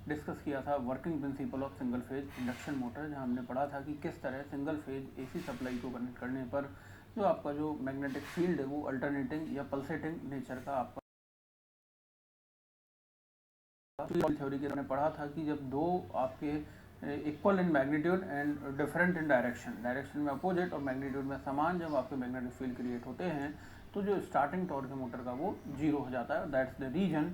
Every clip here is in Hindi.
डिस्कस किया था working principle of single phase induction motor, जहाँ हमने पढ़ा था कि किस तरह सिंगल फेज एसी सप्लाई को कनेक्ट करने पर जो आपका जो मैग्नेटिक फील्ड है वो अल्टरनेटिंग या पल्सेटिंग नेचर का आपका थ्योरी के हमने पढ़ा था कि जब दो आपके equal in magnitude and different in direction में अपोजिट और मैग्नीट्यूड में समान जब आपके मैग्नेटिक फील्ड क्रिएट होते हैं तो जो स्टार्टिंग टॉर्क है मोटर का वो जीरो हो जाता है। दैट्स द रीजन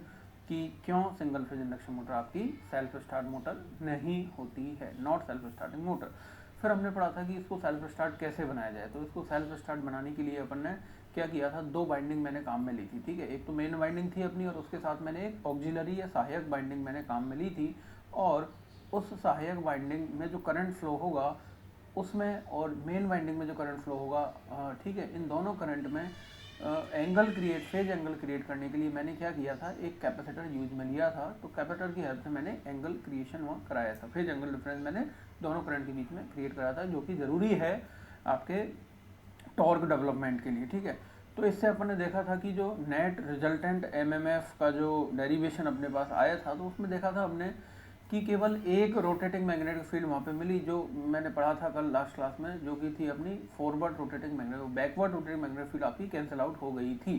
कि क्यों सिंगल फेज इंडक्शन मोटर आपकी सेल्फ स्टार्ट मोटर नहीं होती है, नॉट सेल्फ स्टार्टिंग मोटर। फिर हमने पढ़ा था कि इसको सेल्फ स्टार्ट कैसे बनाया जाए। तो इसको सेल्फ स्टार्ट बनाने के लिए अपन ने क्या किया था, दो बाइंडिंग मैंने काम में ली थी, ठीक है। एक तो मेन बाइंडिंग थी अपनी और उसके साथ मैंने एक ऑक्सिलरी या सहायक बाइंडिंग मैंने काम में ली थी। और उस सहायक बाइंडिंग में जो करंट फ्लो होगा उसमें और मेन बाइंडिंग में जो करंट फ्लो होगा, ठीक है, इन दोनों करंट में angle create phase angle create करने के लिए मैंने क्या किया था, एक कैपेसिटर यूज में लिया था। तो कैपेसिटर की हेल्प से मैंने एंगल क्रिएशन वहाँ कराया था, फेज एंगल डिफरेंस मैंने दोनों करंट के बीच में क्रिएट कराया था, जो कि ज़रूरी है आपके टॉर्क डेवलपमेंट के लिए, ठीक है। तो इससे अपन ने देखा था कि जो नेट रिजल्टेंट एमएमएफ का जो डेरिवेशन अपने पास आया था तो उसमें देखा था हमने कि केवल एक रोटेटिंग मैग्नेटिक फील्ड वहाँ पे मिली, जो मैंने पढ़ा था कल लास्ट क्लास में, जो कि थी अपनी forward rotating magnetic, backward rotating magnetic field आपकी कैंसिल आउट हो गई थी।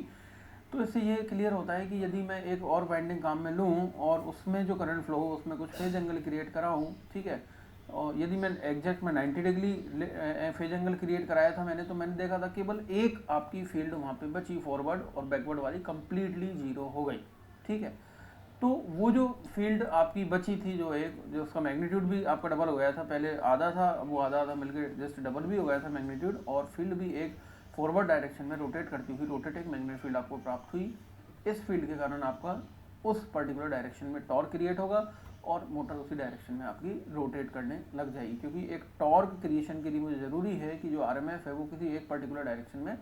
तो इससे ये क्लियर होता है कि यदि मैं एक और बाइंडिंग काम में लूँ और उसमें जो करंट फ्लो हो उसमें कुछ फेज एंगल क्रिएट कराऊँ, ठीक है, और यदि मैं एग्जैक्ट में 90 डिग्री फेज एंगल क्रिएट कराया था मैंने, तो मैंने देखा था केवल एक आपकी फील्ड वहाँ पे बची फॉरवर्ड और बैकवर्ड वाली कंप्लीटली जीरो हो गई, ठीक है। तो वो जो फील्ड आपकी बची थी, जो एक जो उसका मैग्नीट्यूड भी आपका डबल हो गया था, पहले आधा था वो आधा आधा मिलकर जस्ट डबल भी हो गया था मैग्नीट्यूड, और फील्ड भी एक फॉरवर्ड डायरेक्शन में रोटेट करती हुई रोटेटिंग मैग्नेटिक फील्ड आपको प्राप्त हुई। इस फील्ड के कारण आपका उस पर्टिकुलर डायरेक्शन में टॉर्क क्रिएट होगा और मोटर उसी डायरेक्शन में आपकी रोटेट करने लग जाएगी, क्योंकि एक टॉर्क क्रिएशन के लिए मुझे ज़रूरी है कि जो आरएमएफ है वो किसी एक पर्टिकुलर डायरेक्शन में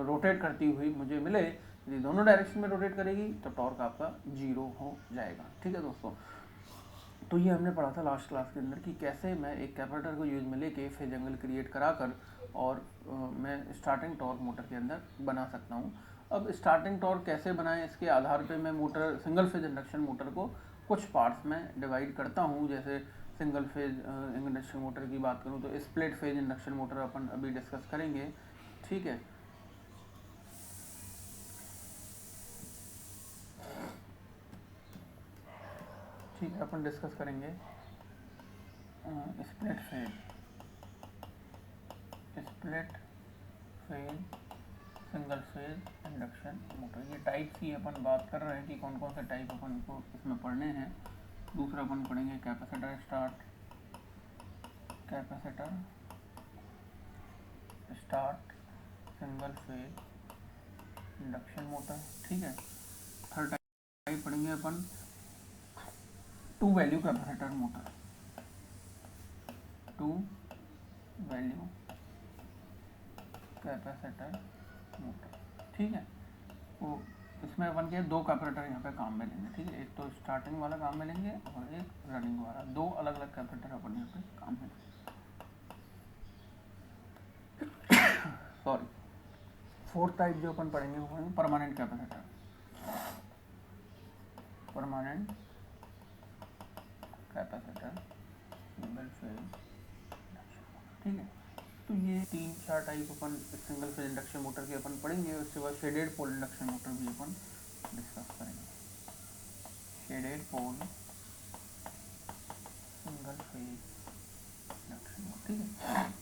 रोटेट करती हुई मुझे मिले। यदि दोनों डायरेक्शन में रोटेट करेगी तो टॉर्क आपका जीरो हो जाएगा, ठीक है दोस्तों। तो ये हमने पढ़ा था लास्ट क्लास के अंदर कि कैसे मैं एक कैपेसिटर को यूज में लेके फेज एंगल क्रिएट कराकर और मैं स्टार्टिंग टॉर्क मोटर के अंदर बना सकता हूँ। अब स्टार्टिंग टॉर्क कैसे बनाएं, इसके आधार पे मैं motor single phase induction motor को कुछ पार्ट्स में डिवाइड करता हूँ। जैसे सिंगल फेज इंडक्शन मोटर की बात करूँ तो स्प्लिट फेज इंडक्शन मोटर अपन अभी डिस्कस करेंगे, ठीक है। ठीक है, अपन डिस्कस करेंगे split phase single phase induction motor. ये टाइप्स की अपन बात कर रहे हैं कि कौन कौन से टाइप अपन को इसमें पढ़ने हैं। दूसरा अपन पढ़ेंगे capacitor start single phase induction motor, ठीक है। थर्ड टाइप पढ़ेंगे अपन two value capacitor motor, two value capacitor motor, ठीक है। तो इसमें अपन के दो कैपेसिटर यहाँ पे काम में लेंगे, ठीक है। एक तो स्टार्टिंग वाला काम में लेंगे और एक रनिंग वाला, दो अलग अलग कैपेसिटर अपन यहाँ पे काम में सॉरी। फोर्थ टाइप जो अपन पढ़ेंगे वो पढ़ेंगे परमानेंट कैपेसिटर, सिंगल फेज, ठीक है। तो ये 3-4 टाइप अपन सिंगल फेज इंडक्शन मोटर के अपन पढ़ेंगे। उसके बाद शेडेड पोल इंडक्शन मोटर भी अपन डिस्कस करेंगे। Shaded pole single phase induction motor, ठीक है।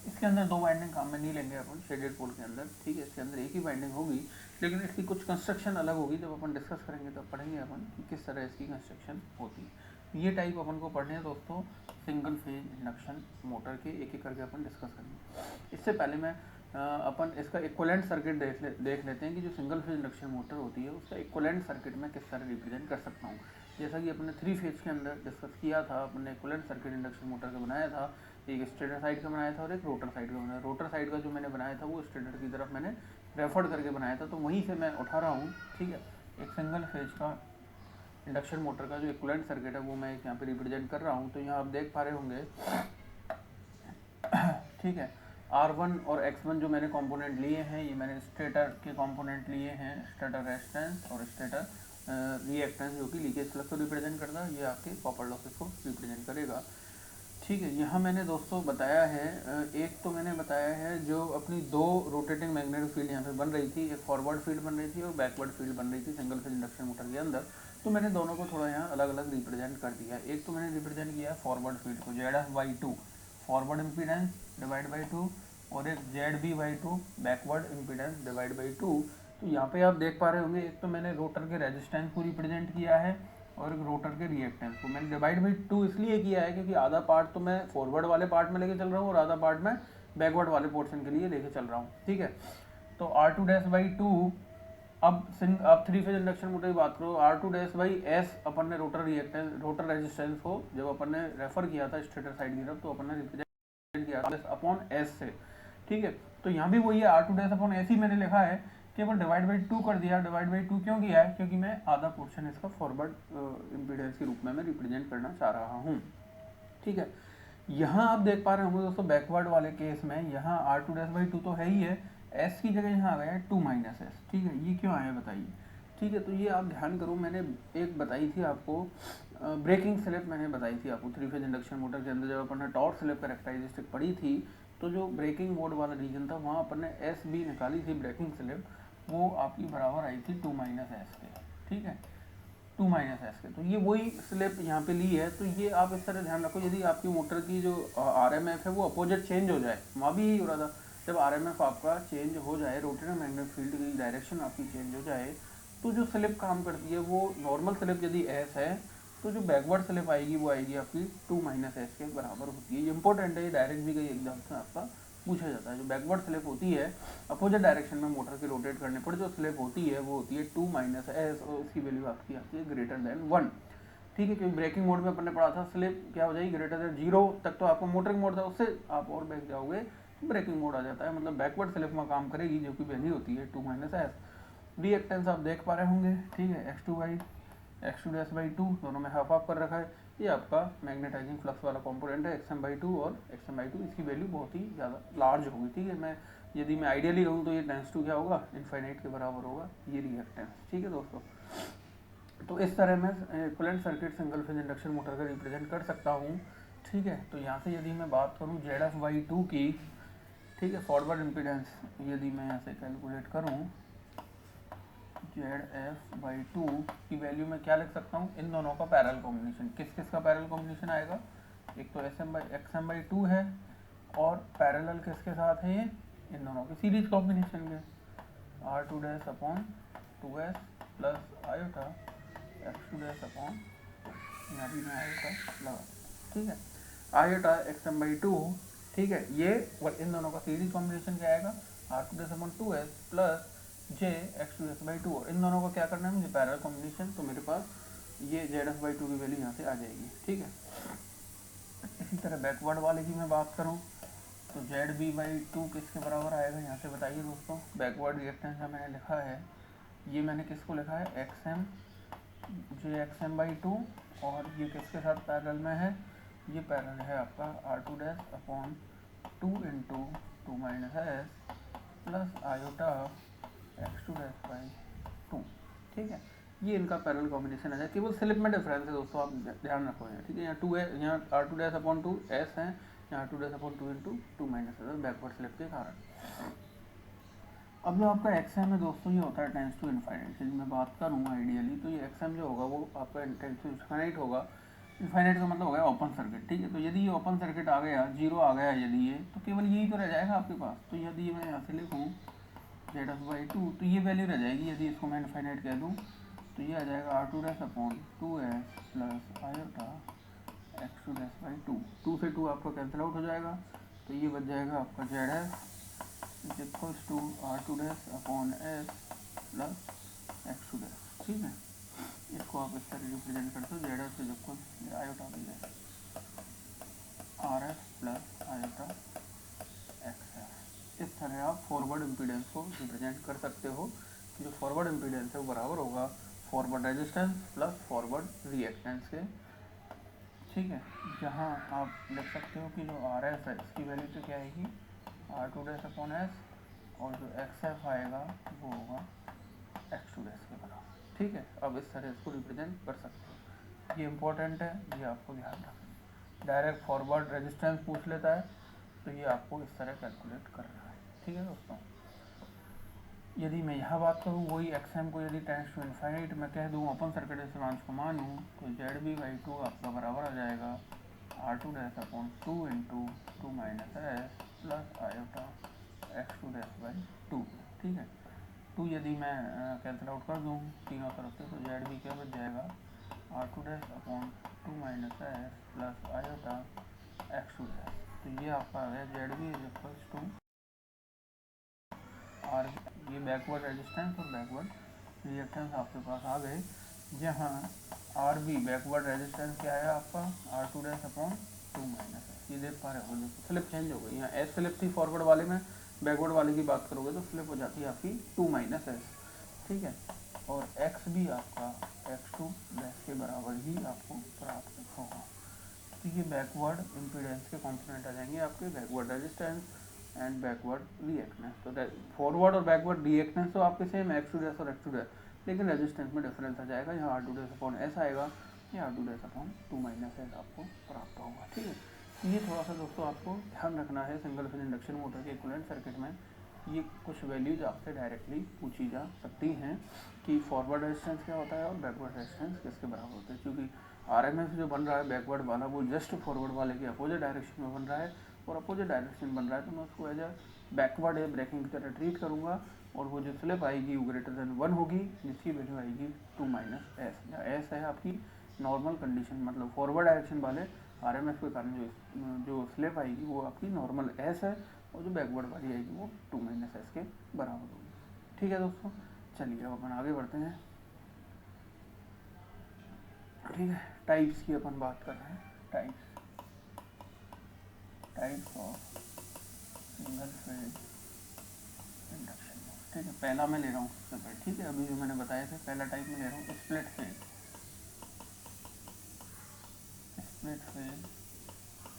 इसके अंदर दो वाइंडिंग काम में नहीं लेंगे अपन शेडेड पोल के अंदर, ठीक है। इसके अंदर एक ही वाइंडिंग होगी, लेकिन इसकी कुछ कंस्ट्रक्शन अलग होगी। जब अपन डिस्कस करेंगे तब पढ़ेंगे अपन कि किस तरह इसकी कंस्ट्रक्शन होती है। ये टाइप अपन को पढ़ने हैं दोस्तों सिंगल फेज इंडक्शन मोटर के, एक एक करके अपन डिस्कस करेंगे। इससे पहले मैं अपन इसका इक्विवेलेंट सर्किट देख लेते हैं कि जो सिंगल फेज इंडक्शन मोटर होती है उसका इक्विवेलेंट सर्किट में किस तरह रिप्रेजेंट कर सकता हूँ। जैसा कि अपने 3 फेज के अंदर डिस्कस किया था, अपने इक्विवेलेंट सर्किट इंडक्शन मोटर का बनाया था। एक स्टेटर साइड का बनाया था और एक रोटर साइड का बनाया। रोटर साइड का जो मैंने बनाया था वो स्टेटर की तरफ मैंने रेफर करके बनाया था, तो वहीं से मैं उठा रहा हूँ, ठीक है। एक सिंगल फेज का इंडक्शन मोटर का जो इक्विवेलेंट सर्किट है वो मैं यहाँ पे रिप्रेजेंट कर रहा हूँ। तो यहाँ आप देख पा रहे होंगे, ठीक है, R1 और X1 जो मैंने कंपोनेंट लिए हैं, ये मैंने स्टेटर के कंपोनेंट लिए हैं, स्टेटर रेजिस्टेंस और स्टेटर रिएक्टेंस जो कि लीकेज फ्लक्स को रिप्रेजेंट करता है, ये आपके कॉपर लॉसेस को रिप्रेजेंट करेगा। ठीक है, यहाँ मैंने दोस्तों बताया है, एक तो मैंने बताया है जो अपनी दो रोटेटिंग मैग्नेटिक फील्ड यहाँ पे बन रही थी, एक फॉरवर्ड फील्ड बन रही थी और बैकवर्ड फील्ड बन रही थी सिंगल फेज इंडक्शन मोटर के अंदर। तो मैंने दोनों को थोड़ा यहाँ अलग अलग रिप्रेजेंट कर दिया। एक तो मैंने रिप्रेजेंट किया है फॉरवर्ड फील्ड को ZF/2 forward impedance divide by 2 और एक ZB/2 backward impedance divide by 2। तो यहाँ पे आप देख पा रहे होंगे, एक तो मैंने रोटर के रेजिस्टेंस को रिप्रेजेंट किया है और एक रोटर के रिएक्टेंस को। मैंने डिवाइड बाई 2 इसलिए किया है क्योंकि आधा पार्ट तो मैं फॉरवर्ड वाले पार्ट में लेके चल रहा हूँ और आधा पार्ट मैं बैकवर्ड वाले पोर्शन के लिए लेके चल रहा हूँ। ठीक है, तो R2-2 अब 3 फेज इंडक्शन मोटर की बात करो, R2-S अपन ने रोटर रेजिस्टेंस को जब अपन ने रेफर किया था स्टेटर साइड की तरफ, तो अपन ने रिप्रेजेंट किया था अपॉन S से। ठीक है, तो यहाँ भी वही है, R2-S ही मैंने लिखा है, केवल डिवाइड बाई 2 कर दिया। डिवाइड बाई 2 क्यों किया है? क्योंकि मैं आधा पोर्शन इसका फॉरवर्ड इम्पीडेंस के रूप में मैं रिप्रेजेंट करना चाह रहा हूँ। ठीक है, यहाँ आप देख पा रहे होंगे दोस्तों, बैकवर्ड वाले केस में यहाँ R2-2 तो है ही है, S की जगह यहाँ आ गया है 2-S। ठीक है, ये क्यों आया बताइए। ठीक है, तो ये आप ध्यान करो, मैंने एक बताई थी आपको ब्रेकिंग स्लिप, मैंने बताई थी आपको 3 फेज इंडक्शन मोटर के अंदर जब अपन ने टॉर्क स्लिप कैरेक्टरिस्टिक पढ़ी थी, तो जो ब्रेकिंग मोड वाला रीजन था वहाँ अपन ने SB निकाली थी ब्रेकिंग स्लिप, वो आपकी बराबर आई थी 2-S के। ठीक है, 2-S के, तो ये वही स्लिप यहाँ पे ली है। तो ये आप इस तरह ध्यान रखो, यदि आपकी मोटर की जो RMF है वो अपोजिट चेंज हो जाए, वहाँ भी यही हो रहा था, जब RMF आपका चेंज हो जाए, रोटेटिंग मैग्नेटिक फील्ड की डायरेक्शन आपकी चेंज हो जाए, तो जो स्लिप काम करती है वो नॉर्मल स्लिप यदि S है तो जो बैकवर्ड स्लिप आएगी वो आएगी आपकी 2-S के बराबर होती है। ये इंपॉर्टेंट है, ये डायरेक्ट भी कई एग्जाम से आपका पूछा जाता है। जो बैकवर्ड स्लिप होती है अपोजिट डायरेक्शन में मोटर के रोटेट करने पर जो स्लिप होती है वो होती है 2-S और उसकी वैल्यू आपकी आती है ग्रेटर देन 1। ठीक है, क्योंकि ब्रेकिंग मोड में अपन ने पढ़ा था स्लिप क्या हो जाएगी, ग्रेटर देन 0 तक तो आपको मोटरिंग मोड था, उससे आप और बैक जाओगे तो ब्रेकिंग मोड आ जाता है, मतलब बैकवर्ड स्लिप में काम करेगी, जो कि वैल्यू होती है 2-S। रिएक्टेंस आप देख पा रहे होंगे। ठीक है, X2-2 दोनों में हाफ हाफ कर रखा है। ये आपका मैग्नेटाइजिंग फ्लक्स वाला कंपोनेंट है XM/2 और XM/2, इसकी वैल्यू बहुत ही ज़्यादा लार्ज होगी। ठीक है, यदि मैं आइडियली कहूँ तो ये टेंस टू क्या होगा, इनफाइनाइट के बराबर होगा ये रिएक्टेंस। ठीक है दोस्तों, तो इस तरह मैं equivalent circuit single phase induction motor का रिप्रेजेंट कर सकता हूँ। ठीक है, तो यहाँ से यदि मैं बात करूँ ZF/2 की, ठीक है, फॉरवर्ड इम्पीडेंस यदि मैं यहाँ से कैलकुलेट करूँ ZF/2 की वैल्यू में क्या लिख सकता हूँ, इन दोनों का पैरेलल कॉम्बिनेशन। किस किस का पैरेलल कॉम्बिनेशन आएगा, एक तो XM/2 है और पैरेलल किसके साथ है, ये इन दोनों के सीरीज कॉम्बिनेशन के, R2-2S प्लस आयोटा X2-, यहाँ भी मैं आयोटा लगा। ठीक है, आयोटा XM/2। ठीक है, ये इन दोनों का सीरीज कॉम्बिनेशन क्या आएगा, R2-2S प्लस J X2-2, और इन दोनों को क्या करना है मुझे, पैरेलल कॉम्बिनेशन। तो मेरे पास ये ZF/2 की वैल्यू यहाँ से आ जाएगी। ठीक है, इसी तरह बैकवर्ड वाले की मैं बात करूँ तो ZB/2 किसके बराबर आएगा, यहाँ से बताइए दोस्तों। बैकवर्ड रिएक्टेंस का मैंने लिखा है, ये मैंने किसको लिखा है, XM/2, और ये किसके साथ पैरेलल में है, ये पैरेलल है आपका R2-2 into 2-S plus iota X2-2। ठीक है, ये इनका पैरेलल कॉम्बिनेशन है, केवल स्लिप में डिफरेंस है दोस्तों, आप ध्यान रखो यहाँ। ठीक है, यहाँ 2 है, यहाँ R2-2S है, यहाँ R2-2 into 2-S backward slip के कारण। अब जो आपका XM है दोस्तों, ये होता है टेंस टू इनफाइनाइट। यदि मैं बात करूँ आइडियली तो ये XM जो होगा वो आपका टेंस टू इनफाइनाइट होगा। इनफाइनाइट का मतलब हो गया ओपन सर्किट। ठीक है, तो यदि ये ओपन सर्किट आ गया, 0 आ गया यदि ये, तो केवल यही तो रह जाएगा आपके पास। तो यदि मैं यहाँ से लिखूँ ZF/2 तो ये वैल्यू रह जाएगी, यदि इसको मैं इनफाइनाइट कह दूँ तो ये आ जाएगा R2-2S प्लस आयोटा X2-2। 2 से 2 आपका कैंसिल आउट हो जाएगा, तो ये बच जाएगा आपका ZF equals to R2-S plus X2। ठीक है, इसको आप इस तरह रिप्रेजेंट करते हो, ZF इज इक्वल आयोटा बन जाएगा RF प्लस आयोटा XF। इस तरह आप फॉरवर्ड इम्पीडेंस को रिप्रेजेंट कर सकते हो। जो फॉरवर्ड इम्पीडेंस है वो बराबर होगा forward resistance plus forward reactance के। ठीक है, जहाँ आप लिख सकते हो कि जो RF है इसकी वैल्यू तो क्या आएगी, R2-S, और जो XF आएगा वो होगा X2 के बराबर। ठीक है, अब इस तरह इसको रिप्रेजेंट कर सकते हो। ये इम्पोर्टेंट है, ये आपको ध्यान रखना। डायरेक्ट फॉरवर्ड रेजिस्टेंस पूछ लेता है तो ये आपको इस तरह कैलकुलेट करना है। ठीक है दोस्तों, यदि मैं यहाँ बात करूँ वही एक्सएम को यदि टेंड्स टू इनफाइनाइट मैं कह दूँ, ओपन सर्किट रेजोनेंस को मानूँ, तो जेड बी बाई टू आपका बराबर आ जाएगा R two dash upon two into two minus S plus iota X two dash by two. ठीक है, टू यदि मैं कैंसिल आउट कर दूँ तीनों तरफ से, तो जेड बी क्या बच जाएगा R two dash upon two minus S plus iota X two dash. तो ये आपका आ गया Z B is equals to R, ये बैकवर्ड रेजिस्टेंस और बैकवर्ड रिएक्टेंस आपके पास आ गए, जहाँ आर बी बैकवर्ड रेजिस्टेंस क्या है आपका R two dash upon two minus S. ये देख पा रहे हो, देखो स्लिप चेंज हो गई, यहाँ एस स्लिप थी फॉरवर्ड वाले में, बैकवर्ड वाले की बात करोगे तो स्लिप हो जाती है आपकी टू माइनस एस। ठीक है, और एक्स भी आपका एक्स टू डैश के बराबर ही आपको प्राप्त होगा। तो ये बैकवर्ड इम्पीडेंस के कॉम्पोनेंट आ जाएंगे आपके, backward resistance and backward reactance. तो फॉरवर्ड और बैकवर्ड रिएक्टेंस तो आपके सेम है, एक्स टू डैश और एक्स टू डैश, लेकिन रेजिस्टेंस में डिफरेंस आ जाएगा, यहाँ R two dash upon S आएगा, या R two dash upon two minus S आपको प्राप्त होगा। ठीक है, ये थोड़ा सा दोस्तों आपको ध्यान रखना है। सिंगल फेज इंडक्शन मोटर के इक्विवेलेंट सर्किट में ये कुछ वैल्यूज आपसे डायरेक्टली पूछी जा सकती हैं कि फॉरवर्ड रेजिस्टेंस क्या होता है और बैकवर्ड रेजिस्टेंस किसके बराबर होता है, क्योंकि आरएमएस जो बन रहा है बैकवर्ड वाला वो जस्ट फॉरवर्ड वाले के अपोजिट डायरेक्शन में बन रहा है, और अपोजिट डायरेक्शन बन रहा है तो मैं उसको एज अ बैकवर्ड या ब्रेकिंग की तरह ट्रीट करूँगा, और वो जो स्लिप आएगी वो ग्रेटर देन 1 होगी, जिसकी वैल्यू आएगी टू माइनस एस, या एस है आपकी नॉर्मल कंडीशन, मतलब फॉरवर्ड डायरेक्शन वाले आरएमएस के कारण जो स्लिप आएगी वो आपकी नॉर्मल एस है, और जो बैकवर्ड वाली आएगी वो टू माइनस एस के बराबर होगी। ठीक है दोस्तों, चलिए अब अपन आगे बढ़ते हैं। ठीक है, टाइप्स की अपन बात कर रहे हैं, types of single phase induction. ठीक है, पहला मैं ले रहा हूँ सबसे पहले। ठीक है, अभी जो मैंने बताया था पहला टाइप में ले रहा हूँ split phase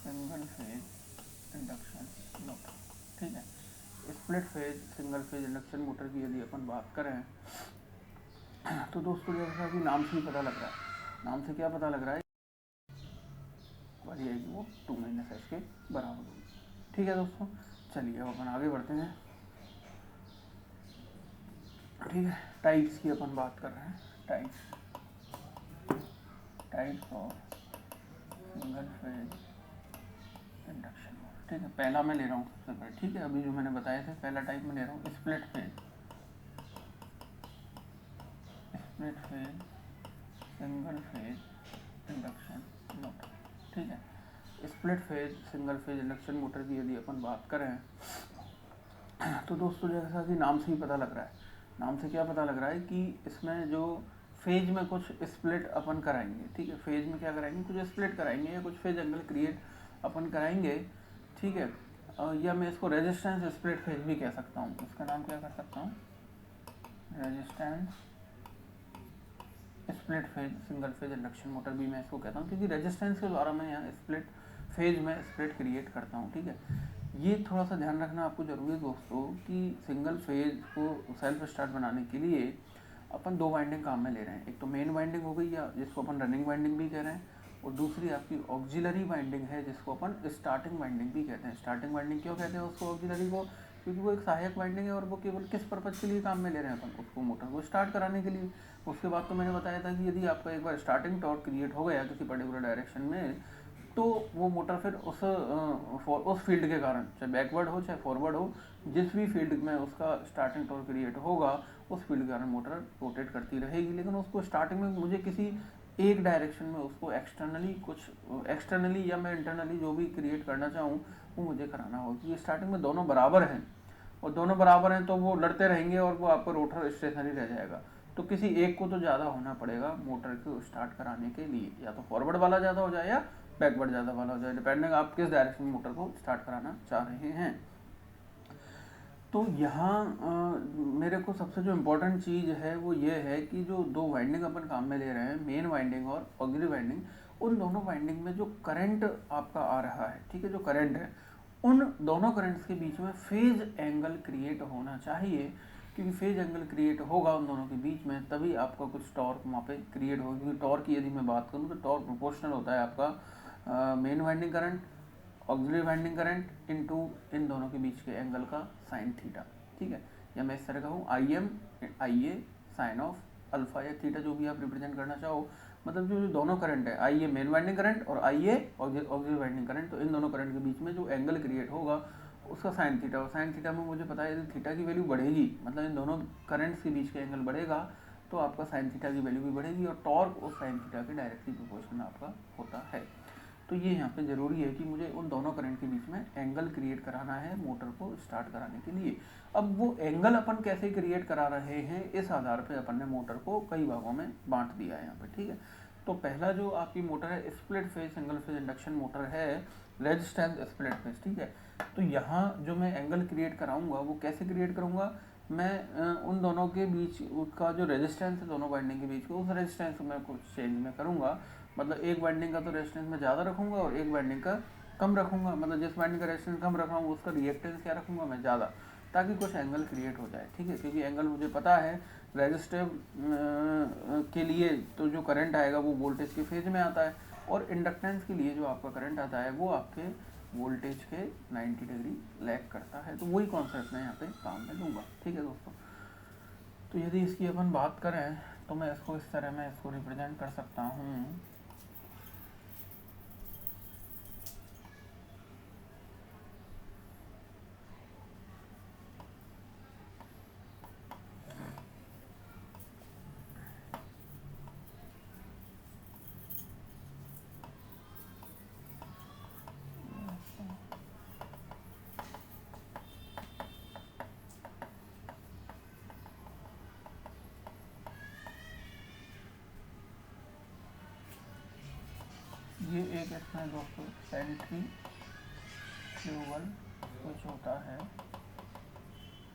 single phase induction motor. ठीक है, split phase single phase induction motor की यदि अपन बात करें तो दोस्तों जैसा कि नाम से ही पता लग रहा है, नाम से क्या पता लग रहा है वाली आएगी वो टू माइनस एस के बराबर होगी। ठीक है दोस्तों, चलिए अब अपन आगे बढ़ते हैं। ठीक है, टाइप्स की अपन बात कर रहे हैं, types of single phase induction. ठीक है, पहला मैं ले रहा हूँ सबसे पहले। ठीक है, अभी जो मैंने बताया था पहला टाइप में ले रहा हूँ split phase single phase induction motor. ठीक है, split phase single phase induction motor की यदि अपन बात करें तो दोस्तों जैसा कि नाम से ही पता लग रहा है, नाम से क्या पता लग रहा है कि इसमें जो फेज में कुछ स्प्लिट अपन कराएंगे। ठीक है, फेज में क्या कराएंगे, कुछ स्प्लिट कराएंगे या कुछ फेज एंगल क्रिएट अपन कराएंगे। ठीक है, या मैं इसको रेजिस्टेंस स्प्लिट फेज भी कह सकता हूँ, इसका नाम क्या कर सकता हूँ, resistance split phase single phase induction motor भी मैं इसको कहता हूँ, क्योंकि रेजिस्टेंस के द्वारा मैं यहाँ स्प्लिट फेज में स्प्लिट क्रिएट करता हूँ। ठीक है, ये थोड़ा सा ध्यान रखना आपको जरूरी है दोस्तों कि सिंगल फेज को सेल्फ स्टार्ट बनाने के लिए अपन दो वाइंडिंग काम में ले रहे हैं। एक तो मेन वाइंडिंग हो गई, या जिसको अपन रनिंग वाइंडिंग भी कह रहे हैं, और दूसरी आपकी ऑक्सिलरी वाइंडिंग है जिसको अपन स्टार्टिंग वाइंडिंग भी कहते हैं। स्टार्टिंग वाइंडिंग क्यों कहते हैं उसको ऑक्सिलरी को, क्योंकि वो एक सहायक वाइंडिंग है, और वो केवल किस पर्पज़ के लिए काम में ले रहे हैं अपन, उसको मोटर को स्टार्ट कराने के लिए। उसके बाद तो मैंने बताया था कि यदि आपका एक बार स्टार्टिंग टॉर्क क्रिएट हो गया किसी पर्टिकुलर डायरेक्शन में, तो वो मोटर फिर उस फील्ड के कारण, चाहे बैकवर्ड हो चाहे फॉरवर्ड हो, जिस भी फील्ड में उसका स्टार्टिंग टॉर्क क्रिएट होगा उस फील्ड के कारण मोटर रोटेट करती रहेगी। लेकिन उसको स्टार्टिंग में मुझे किसी एक डायरेक्शन में उसको एक्सटर्नली या मैं इंटरनली जो भी क्रिएट करना चाहूँ वो मुझे कराना होगा, क्योंकि स्टार्टिंग में दोनों बराबर हैं, और दोनों बराबर हैं तो वो लड़ते रहेंगे और वो आपका रोटर स्टेशनरी रह जाएगा। तो किसी एक को तो ज़्यादा होना पड़ेगा मोटर को स्टार्ट कराने के लिए, या तो फॉरवर्ड वाला ज़्यादा हो जाए या बैकवर्ड ज़्यादा वाला हो जाए, डिपेंडिंग आप किस डायरेक्शन में मोटर को स्टार्ट कराना चाह रहे हैं। तो यहाँ मेरे को सबसे जो इम्पोर्टेंट चीज़ है वो ये है कि जो दो वाइंडिंग अपन काम में ले रहे हैं, मेन वाइंडिंग और ऑक्सिलरी वाइंडिंग, उन दोनों वाइंडिंग में जो करंट आपका आ रहा है, ठीक है, जो करंट है, उन दोनों करंट्स के बीच में फेज एंगल क्रिएट होना चाहिए। क्योंकि फेज एंगल क्रिएट होगा उन दोनों के बीच में, तभी आपका कुछ टॉर्क वहाँ पे क्रिएट होगी। क्योंकि टॉर्क की यदि मैं बात करूँ तो टॉर्क प्रोपोर्शनल होता है आपका main winding current, auxiliary winding current into in दोनों के बीच के एंगल का साइन थीटा, ठीक है। या मैं इस तरह कहूँ आई ए साइन ऑफ अल्फा या थीटा, जो भी आप रिप्रेजेंट करना चाहो। मतलब जो दोनों करंट है, आई ए मेन वाइंडिंग करंट और आई ए ऑक्सिलरी वाइंडिंग करंट, तो इन दोनों करंट के बीच में जो एंगल क्रिएट होगा उसका साइन थीटा। और साइन थीटा में मुझे पता है यदि थीटा की वैल्यू बढ़ेगी, मतलब इन दोनों करंट्स के बीच का एंगल बढ़ेगा, तो आपका साइन थीटा की वैल्यू भी बढ़ेगी और टॉर्क उस साइन थीटा के डायरेक्टली प्रोपोर्शनल आपका होता है। तो ये यहाँ पे ज़रूरी है कि मुझे उन दोनों करंट के बीच में एंगल क्रिएट कराना है मोटर को स्टार्ट कराने के लिए। अब वो एंगल अपन कैसे क्रिएट करा रहे हैं, इस आधार पे अपन ने मोटर को कई भागों में बांट दिया है यहाँ पे, ठीक है। तो पहला जो आपकी मोटर है split phase single phase induction motor है, रेजिस्टेंस स्प्लिट फेज, ठीक है। तो यहाँ जो मैं एंगल क्रिएट कराऊंगा वो कैसे क्रिएट करूँगा, मैं उन दोनों के बीच का जो रेजिस्टेंस है दोनों वाइंडिंग के बीच का, उस रेजिस्टेंस को मैं कुछ चेंज में करूँगा। मतलब एक वाइंडिंग का तो रेजिस्टेंस मैं ज़्यादा रखूँगा और एक वाइंडिंग का कम रखूँगा। मतलब जिस वाइंडिंग का रेजिस्टेंस कम रखा हूँ उसका रिएक्टेंस क्या रखूँगा मैं ज़्यादा, ताकि कुछ एंगल क्रिएट हो जाए, ठीक है। क्योंकि एंगल मुझे पता है रेजिस्टिव के लिए तो जो करंट आएगा वो वोल्टेज के फेज में आता है, और इंडक्टेंस के लिए जो आपका करंट आता है वो आपके वोल्टेज के 90 डिग्री लैग करता है। तो वही कॉन्सेप्ट मैं यहाँ पे काम में लूँगा, ठीक है दोस्तों। तो यदि इसकी अपन बात करें तो मैं इसको इस तरह मैं इसको रिप्रेजेंट कर सकता हूँ। ये एक इसमें दोस्तों सेंट्रीफ्यूगल स्विच होता है,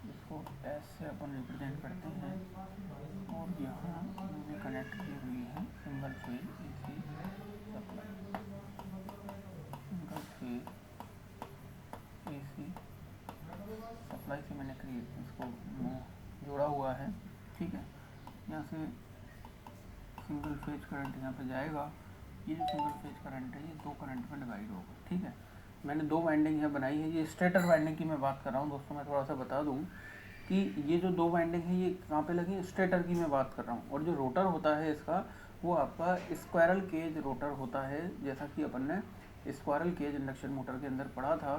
इसको एस से अपन रिप्रेजेंट करते हैं, और यहाँ मैंने कनेक्ट की हुई है single phase AC supply, single phase AC supply से मैंने इसको जोड़ा हुआ है, ठीक है। यहाँ से सिंगल फेज करंट यहाँ पे जाएगा, ये जो सिंगल फेज करंट है ये दो करंट में डिवाइड होगा, ठीक है। मैंने दो वाइंडिंग यहाँ बनाई है, ये स्टेटर वाइंडिंग की मैं बात कर रहा हूँ दोस्तों। मैं थोड़ा सा बता दूँ कि ये जो दो वाइंडिंग है ये कहाँ पे लगी है, स्टेटर की मैं बात कर रहा हूँ। और जो रोटर होता है इसका वो आपका स्क्वायरल केज रोटर होता है, जैसा कि अपन ने स्क्वायरल केज इंडक्शन मोटर के अंदर पढ़ा था।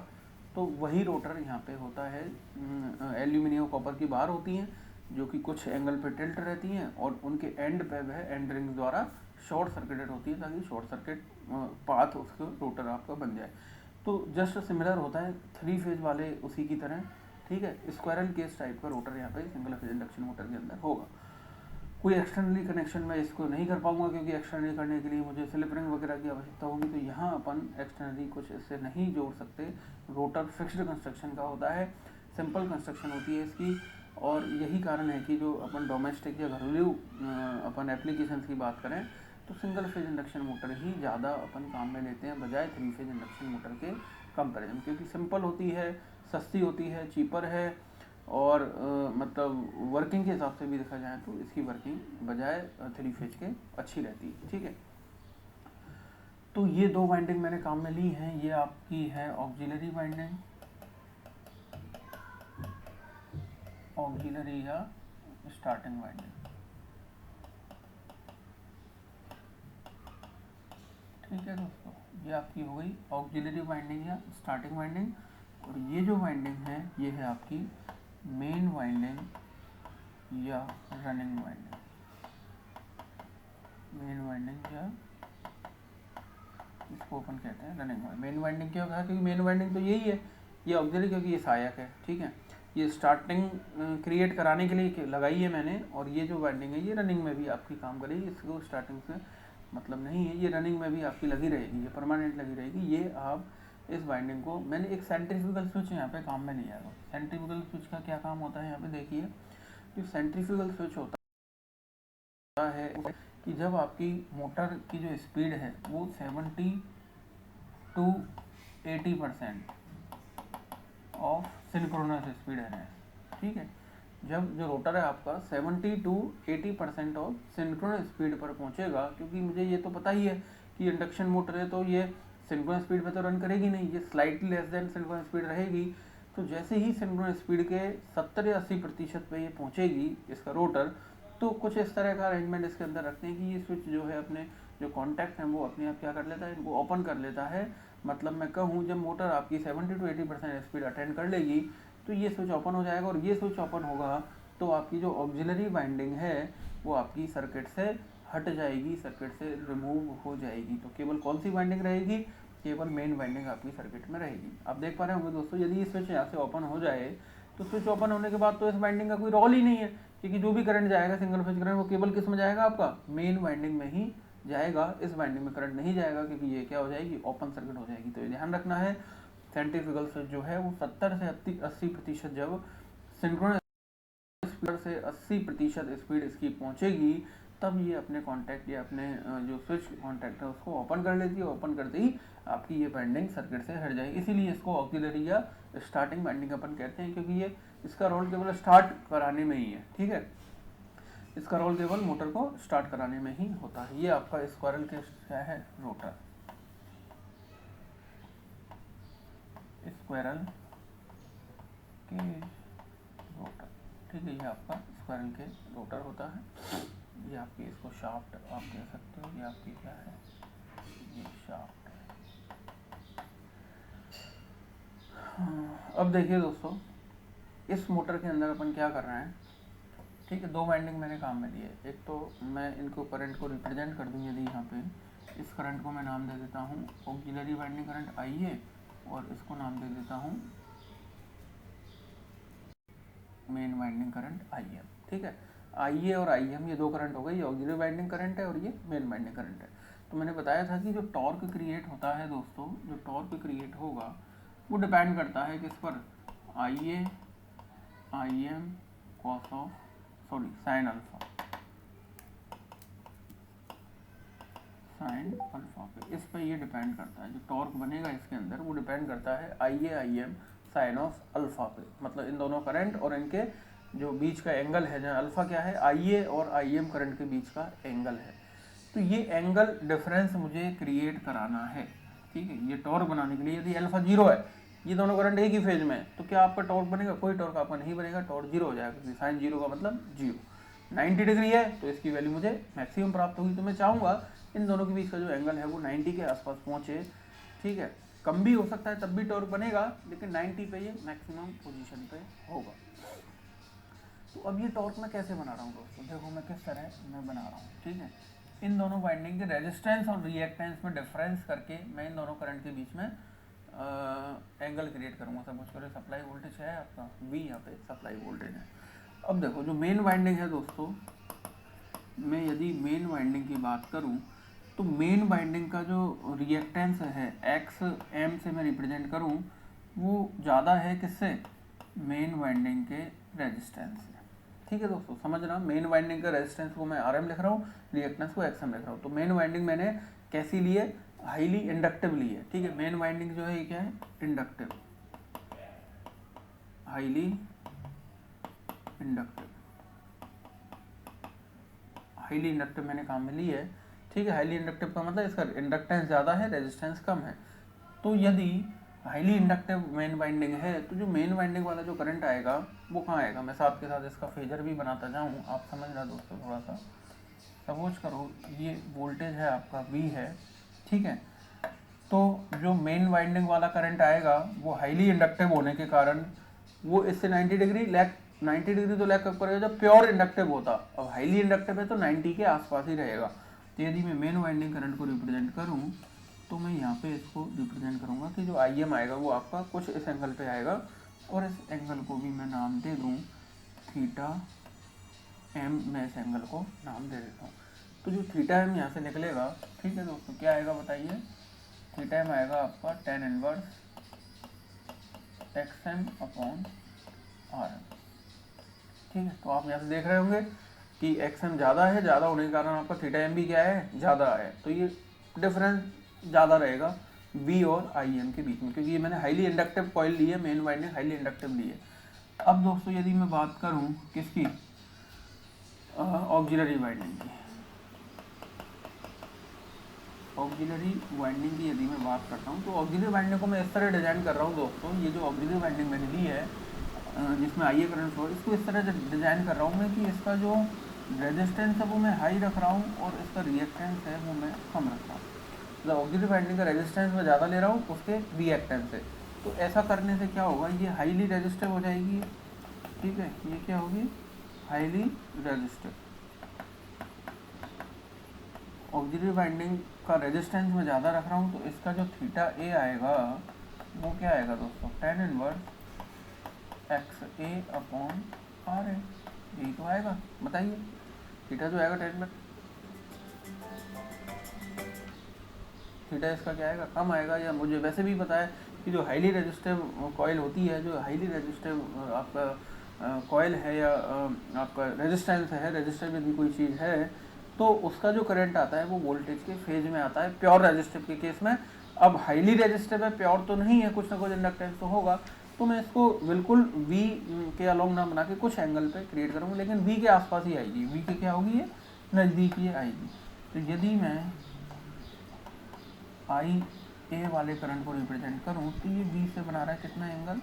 तो वही रोटर यहाँ पे होता है। एल्यूमिनियम कॉपर की बार होती हैं जो कि कुछ एंगल पे टिल्ट रहती हैं, और उनके एंड पे वह एंड रिंग द्वारा शॉर्ट सर्किटेड होती है, ताकि शॉर्ट सर्किट पाथ उसका रोटर आपका बन जाए। तो जस्ट सिमिलर होता है थ्री फेज वाले उसी की तरह, ठीक है। स्क्वायरल केस टाइप का रोटर यहाँ पे सिंगल फेज इंडक्शन मोटर के अंदर होगा। कोई एक्सटर्नली कनेक्शन मैं इसको नहीं कर पाऊंगा, क्योंकि एक्सटर्नली करने के लिए मुझे स्लिप रिंग वगैरह की आवश्यकता होगी। तो यहाँ अपन एक्सटर्नली कुछ इससे नहीं जोड़ सकते। रोटर फिक्स्ड कंस्ट्रक्शन का होता है, सिंपल कंस्ट्रक्शन होती है इसकी। और यही कारण है कि जो अपन डोमेस्टिक या घरेलू अपन एप्लीकेशन की बात करें तो सिंगल फेज इंडक्शन मोटर ही ज़्यादा अपन काम में लेते हैं बजाय थ्री फेज इंडक्शन मोटर के कंपैरिजन, क्योंकि सिंपल होती है, सस्ती होती है, चीपर है, और मतलब वर्किंग के हिसाब से भी देखा जाए तो इसकी वर्किंग बजाय थ्री फेज के अच्छी रहती है, ठीक है। तो ये दो वाइंडिंग मैंने काम में ली हैं। ये आपकी है ऑक्सिलरी वाइंडिंग, ऑक्सिलरी या स्टार्टिंग वाइंडिंग, ठीक है दोस्तों। ये आपकी हो गई ऑक्सिलरी वाइंडिंग या स्टार्टिंग वाइंडिंग। और ये जो वाइंडिंग है ये है आपकी मेन वाइंडिंग या रनिंग वाइंडिंग, मेन वाइंडिंग या इसको अपन कहते हैं रनिंग वाइंडिंग। मेन वाइंडिंग क्यों कहा, क्योंकि मेन वाइंडिंग तो यही है, ये ऑक्सिलरी क्योंकि ये सहायक है, ठीक है। ये स्टार्टिंग क्रिएट कराने के लिए लगाई है मैंने, और ये जो वाइंडिंग है ये रनिंग में भी आपकी काम करेगी। इसको स्टार्टिंग से मतलब नहीं है, ये रनिंग में भी आपकी लगी रहेगी, ये परमानेंट लगी रहेगी। ये आप इस वाइंडिंग को मैंने एक सेंट्रीफ्यूगल स्विच यहाँ पे काम में लिया है। सेंट्रीफ्यूगल स्विच का क्या काम होता है यहाँ पे देखिए। जो सेंट्रीफ्यूगल स्विच होता है कि जब आपकी मोटर की जो स्पीड है वो 70 to 80% ऑफ सिंक्रोनस स्पीड है, ठीक है। जब जो रोटर है आपका 70 to 80% ऑफ सिंक्रोनस स्पीड पर पहुंचेगा, क्योंकि मुझे ये तो पता ही है कि इंडक्शन मोटर है तो ये सिंक्रोनस स्पीड पे तो रन करेगी नहीं, ये slightly less than synchronous speed रहेगी। तो जैसे ही सिंक्रोनस स्पीड के 70 या 80% पे ये पहुंचेगी इसका रोटर, तो कुछ इस तरह का अरेंजमेंट इसके अंदर रखते हैं कि ये स्विच जो है अपने जो कॉन्टैक्ट हैं वो अपने आप क्या कर लेता है, इनको ओपन कर लेता है। मतलब मैं कहूँ जब मोटर आपकी 70 to 80% स्पीड अटेंड कर लेगी तो ये स्विच ओपन हो जाएगा, और ये स्विच ओपन होगा तो आपकी जो ऑक्सिलरी वाइंडिंग है वो आपकी सर्किट से हट जाएगी, सर्किट से रिमूव हो जाएगी। तो केवल कौन सी वाइंडिंग रहेगी, केवल मेन वाइंडिंग आपकी सर्किट में रहेगी। आप देख पा रहे होंगे दोस्तों, यदि ये स्विच यहाँ से ओपन हो जाए तो स्विच ओपन होने के बाद तो इस वाइंडिंग का कोई रोल ही नहीं है, क्योंकि जो भी करंट जाएगा सिंगल फेज करंट वो केवल किस में जाएगा, आपका मेन वाइंडिंग में ही जाएगा। इस वाइंडिंग में करंट नहीं जाएगा क्योंकि ये क्या हो जाएगी, ओपन सर्किट हो जाएगी। तो ये ध्यान रखना है, सेंट्रीफ्यूगल स्विच जो है वो 70 से 80% जब सिंक्रोनस स्पीड से 80% स्पीड इसकी पहुंचेगी तब ये अपने कॉन्टैक्ट या अपने जो स्विच कॉन्टैक्ट है उसको ओपन कर लेती है। ओपन करते ही आपकी ये वाइंडिंग सर्किट से हट जाएगी, इसीलिए इसको ऑक्सिलरी या स्टार्टिंग वाइंडिंग अपन कहते हैं, क्योंकि ये इसका रोल केवल स्टार्ट कराने में ही है। ठीक है, इसका रोल केवल मोटर को स्टार्ट कराने में ही होता है। ये आपका स्क्वायरल केज क्या है, रोटर, स्क्वायरल केज रोटर। ठीक है, ये आपका स्क्वायरल केज रोटर होता है। ये आपकी इसको शाफ्ट आप कह सकते हो, ये आपकी क्या है, ये शाफ्ट है। अब देखिए दोस्तों, इस मोटर के अंदर अपन क्या कर रहे हैं। ठीक है, दो वाइंडिंग मैंने काम में लिए। एक तो मैं इनको करंट को रिप्रेजेंट कर दूं, यदि यहाँ पे इस करंट को मैं नाम दे देता हूँ ऑक्सिलरी वाइंडिंग करंट IA, और इसको नाम दे देता हूँ मेन वाइंडिंग करंट IM। ठीक है, IA और IM ये दो करंट हो गए, ये ऑक्सिलरी वाइंडिंग करंट है और ये मेन वाइंडिंग करंट है। तो मैंने बताया था कि जो टॉर्क क्रिएट होता है दोस्तों, जो टॉर्क क्रिएट होगा वो डिपेंड करता है किस पर, IA IM cos of sine alpha, sine alpha पे, इस पर ये डिपेंड करता है। जो टॉर्क बनेगा इसके अंदर वो डिपेंड करता है IA IM sine of alpha पे। मतलब इन दोनों करंट और इनके जो बीच का एंगल है, जहाँ अल्फा क्या है, IA और IM करंट के बीच का एंगल है। तो ये एंगल डिफरेंस मुझे क्रिएट कराना है। ठीक है, ये टॉर्क बनाने के लिए यदि अल्फा 0 है, ये दोनों करंट एक ही फेज में है, तो क्या आपका टॉर्क बनेगा, कोई टॉर्क आपका नहीं बनेगा, टॉर्क 0 हो जाएगा, क्योंकि साइन 0 का मतलब 0। 90 डिग्री है तो इसकी वैल्यू मुझे मैक्सिमम प्राप्त होगी। तो मैं चाहूँगा इन दोनों के बीच का जो एंगल है वो 90 के आसपास पहुँचे। ठीक है, कम भी हो सकता है तब भी टॉर्क बनेगा, लेकिन 90 पे ये मैक्सिमम पोजीशन पे होगा। तो अब ये टॉर्क मैं कैसे बना रहा हूँ दोस्तों, देखो मैं किस तरह मैं बना रहा हूँ। ठीक है, इन दोनों वाइंडिंग के रेजिस्टेंस और रिएक्टेंस में डिफरेंस करके मैं इन दोनों करंट के बीच में एंगल क्रिएट करूँगा। सपोज करो सप्लाई वोल्टेज है आपका V, यहाँ पे सप्लाई वोल्टेज है। अब देखो जो मेन वाइंडिंग है दोस्तों, मैं यदि मेन वाइंडिंग की बात करूँ तो मेन वाइंडिंग का जो रिएक्टेंस है XM से मैं रिप्रेजेंट करूँ, वो ज़्यादा है किससे, मेन वाइंडिंग के रेजिस्टेंस से। ठीक है दोस्तों, समझना, मेन वाइंडिंग का रेजिस्टेंस को मैं RM लिख रहा हूँ, रिएक्टेंस को XM लिख रहा हूँ। तो मेन वाइंडिंग मैंने कैसी ली है, हाईली इंडक्टिव ली है। ठीक है, मेन वाइंडिंग जो है ये क्या है, inductive, highly inductive, highly inductive मैंने काम में ली है। ठीक है, हाईली इंडक्टिव का मतलब इसका इंडक्टेंस ज़्यादा है, रेजिस्टेंस कम है। तो यदि हाईली इंडक्टिव मेन वाइंडिंग है तो जो मेन वाइंडिंग वाला जो करंट आएगा वो कहाँ आएगा, मैं साथ के साथ इसका फेजर भी बनाता जाऊँ, आप समझना दोस्तों थोड़ा सा। सपोज करो ये वोल्टेज है आपका V है। ठीक है, तो जो मेन वाइंडिंग वाला करंट आएगा वो हाईली इंडक्टिव होने के कारण वो इससे 90 डिग्री लैग, 90 डिग्री तो लैग कब करेगा जब प्योर इंडक्टिव होता। अब हाईली इंडक्टिव है तो 90 के आसपास ही रहेगा। तो यदि मैं मेन वाइंडिंग करंट को रिप्रेजेंट करूं तो मैं यहाँ पे इसको रिप्रेजेंट करूँगा कि जो IM आएगा वो आपका कुछ इस एंगल पे आएगा, और इस एंगल को भी मैं नाम दे दूँ θm, मैं इस एंगल को नाम दे देता हूँ। तो जो θm यहाँ से निकलेगा, ठीक है दोस्तों, क्या आएगा बताइए, θm आएगा आपका tan inverse XM upon RM। ठीक है, तो आप यहाँ से देख रहे होंगे कि XM ज़्यादा है, ज़्यादा होने के कारण आपका θm भी क्या है, ज़्यादा है। तो ये डिफरेंस ज़्यादा रहेगा V और IM के बीच में, क्योंकि ये मैंने हाईली इंडक्टिव कॉइल ली है, मेन वाइंडिंग हाईली इंडक्टिव ली है। अब दोस्तों यदि मैं बात करूं किसकी, ऑक्सिलरी वाइंडिंग की, ऑक्सिलरी वाइंडिंग की यदि मैं बात करता हूं तो ऑक्सिलरी वाइंडिंग को मैं इस तरह डिज़ाइन कर रहा हूं दोस्तों, ये जो ऑक्सिलरी वाइंडिंग मैंने ली है जिसमें आईए करंट फ्लो, इसको इस तरह डिज़ाइन कर रहा हूँ मैं कि इसका जो रेजिस्टेंस है वो मैं हाई रख रहा हूँ और इसका रिएक्टेंस है वो मैं कम रख रहा हूँ। मतलब ऑक्सिलरी वाइंडिंग का रेजिस्टेंस मैं ज़्यादा ले रहा हूँ उसके रिएक्टेंस से। तो ऐसा करने से क्या होगा, ये हाईली रेजिस्टिव हो जाएगी, ठीक है, ये क्या होगी, हाईली रेजिस्टिव। ऑक्सिलरी वाइंडिंग का रेजिस्टेंस मैं ज़्यादा रख रहा हूँ तो इसका जो थीटा ए आएगा वो क्या आएगा दोस्तों, tan inverse x a upon r a, यही तो आएगा, बताइए थीटा जो आएगा tan में, थीटा इसका क्या आएगा, कम आएगा। या मुझे वैसे भी पता है कि जो हाईली रेजिस्टिव कॉइल होती है, जो हाईली रेजिस्टिव आपका कॉइल है या आपका रेजिस्टेंस है, रेजिस्टिव यदि कोई चीज़ है तो उसका जो करंट आता है वो वोल्टेज के फेज में आता है प्योर रेजिस्टिव के केस में। अब हाईली रेजिस्टिव है, प्योर तो नहीं है, कुछ ना कुछ इंडक्टेंस तो होगा, तो मैं इसको बिल्कुल V के अलोंग ना बना के कुछ एंगल पे क्रिएट करूँगा, लेकिन V के आसपास ही आएगी, V के क्या होगी, ये नज़दीक ही आएगी। तो यदि मैं आई ए वाले करंट को रिप्रेजेंट करूँ तो ये V से बना रहा है कितना एंगल,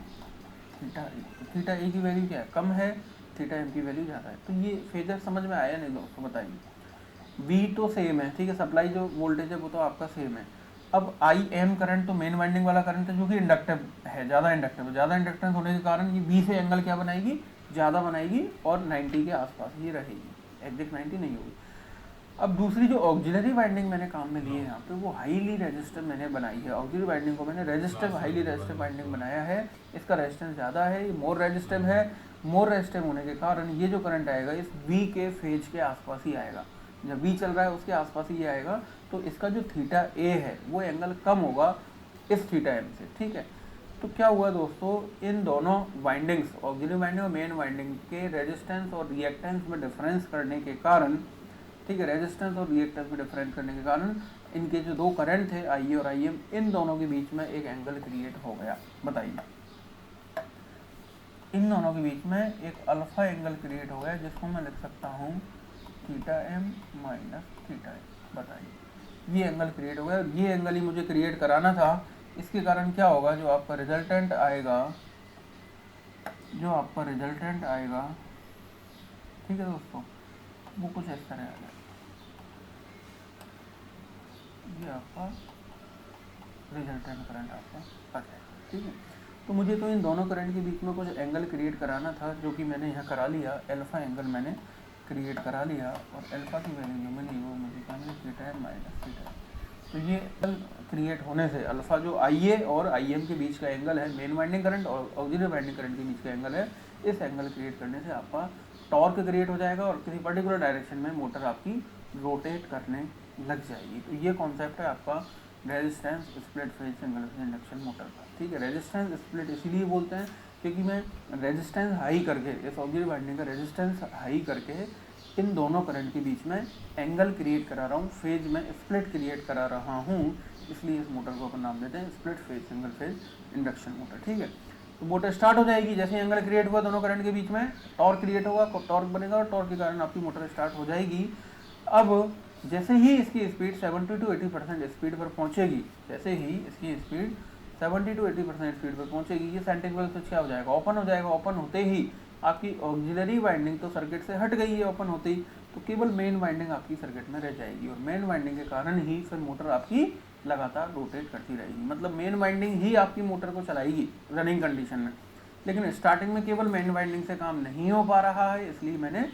थीटा ए। थीटा ए की वैल्यू क्या है, कम है, थीटा एम की वैल्यू ज़्यादा है। तो ये फेजर समझ में आया नहीं दोस्तों, बताइए। V तो सेम है, ठीक है, सप्लाई जो वोल्टेज है वो तो आपका सेम है। अब आई एम करंट तो मेन वाइंडिंग वाला करंट है जो कि इंडक्टिव है, ज़्यादा इंडक्टिव है, ज़्यादा इंडक्टेंस होने के कारण ये V से एंगल क्या बनाएगी, ज़्यादा बनाएगी और 90 के आसपास ही रहेगी, एग्जैक्ट 90 नहीं होगी। अब दूसरी जो ऑक्सिलरी वाइंडिंग मैंने काम में ली है यहाँ पे वो हाईली रेजिस्टिव मैंने बनाई है। ऑक्सिलरी वाइंडिंग को मैंने रेजिस्टिव, हाईली रेजिस्टिव वाइंडिंग बनाया है, इसका रेजिस्टेंस ज़्यादा है, ये मोर रेजिस्टिव है। मोर रेजिस्टिव होने के कारण ये जो करंट आएगा इस V के फेज के आसपास ही आएगा, जब V चल रहा है उसके आसपास ही आएगा। तो इसका जो थीटा ए है वो एंगल कम होगा इस थीटा एम से, ठीक है। तो क्या हुआ दोस्तों, इन दोनों वाइंडिंग्स, ऑक्सिलरी वाइंडिंग और मेन वाइंडिंग के रेजिस्टेंस और रिएक्टेंस में डिफरेंस करने के कारण, ठीक है, रेजिस्टेंस और रिएक्टेंस में डिफरेंस करने के कारण इनके जो दो करंट थे आई और आई एम, इन दोनों के बीच में एक एंगल क्रिएट हो गया। बताइए, इन दोनों के बीच में एक अल्फा एंगल क्रिएट हो गया जिसको मैं लिख सकता हूँ theta M minus theta M. बताइए, ये एंगल क्रिएट हो गया और ये एंगल ही मुझे क्रिएट कराना था। इसके कारण क्या होगा, जो आपका रिजल्टेंट आएगा, जो आपका रिजल्टेंट आएगा, ठीक है दोस्तों, वो कुछ इस तरह आएगा, ये आपका रिजल्टेंट करंट आपका आ जाएगा, ठीक है। तो मुझे तो इन दोनों करंट के बीच में कुछ एंगल क्रिएट कराना था जो कि मैंने यहाँ करा लिया, अल्फा एंगल मैंने क्रिएट करा लिया और अल्फा की वैल्यू जो मिली वो मुझे क्या मिली, थीटा है माइनस थीटा। तो ये एंगल क्रिएट होने से अल्फा जो आई ए और आई एम के बीच का एंगल है, मेन वाइंडिंग करंट और ऑक्सिलरी वाइंडिंग करंट के बीच का एंगल है, इस एंगल क्रिएट करने से आपका टॉर्क क्रिएट हो जाएगा और किसी पर्टिकुलर डायरेक्शन में मोटर आपकी रोटेट करने लग जाएगी। तो ये कॉन्सेप्ट है आपका resistance split phase single phase induction motor का, ठीक है। रेजिस्टेंस स्प्लिट इसीलिए बोलते हैं क्योंकि मैं रेजिस्टेंस हाई करके, इस ऑक्सिलरी वाइंडिंग का रेजिस्टेंस हाई करके इन दोनों करंट के बीच में एंगल क्रिएट करा रहा हूँ, फेज में स्प्लिट क्रिएट करा रहा हूँ, इसलिए इस मोटर को अपन नाम देते हैं split phase single phase induction motor, ठीक है। तो मोटर स्टार्ट हो जाएगी, जैसे एंगल क्रिएट हुआ दोनों करंट के बीच में टॉर्क क्रिएट होगा, टॉर्क बनेगा और टॉर्क के कारण आपकी मोटर स्टार्ट हो जाएगी। अब जैसे ही इसकी स्पीड 70 to 80% स्पीड पर पहुंचेगी, जैसे ही इसकी स्पीड 70 to 80% स्पीड पर पहुंचेगी, ये सेंट्रिफ्यूगल स्विच क्या हो जाएगा, ओपन हो जाएगा। ओपन होते ही आपकी ऑक्सिलरी वाइंडिंग तो सर्किट से हट गई है ओपन होते ही, तो केवल मेन वाइंडिंग आपकी सर्किट में रह जाएगी और मेन वाइंडिंग के कारण ही फिर मोटर आपकी लगातार रोटेट करती रहेगी। मतलब मेन वाइंडिंग ही आपकी मोटर को चलाएगी रनिंग कंडीशन में, लेकिन स्टार्टिंग में केवल मेन वाइंडिंग से काम नहीं हो पा रहा है, इसलिए मैंने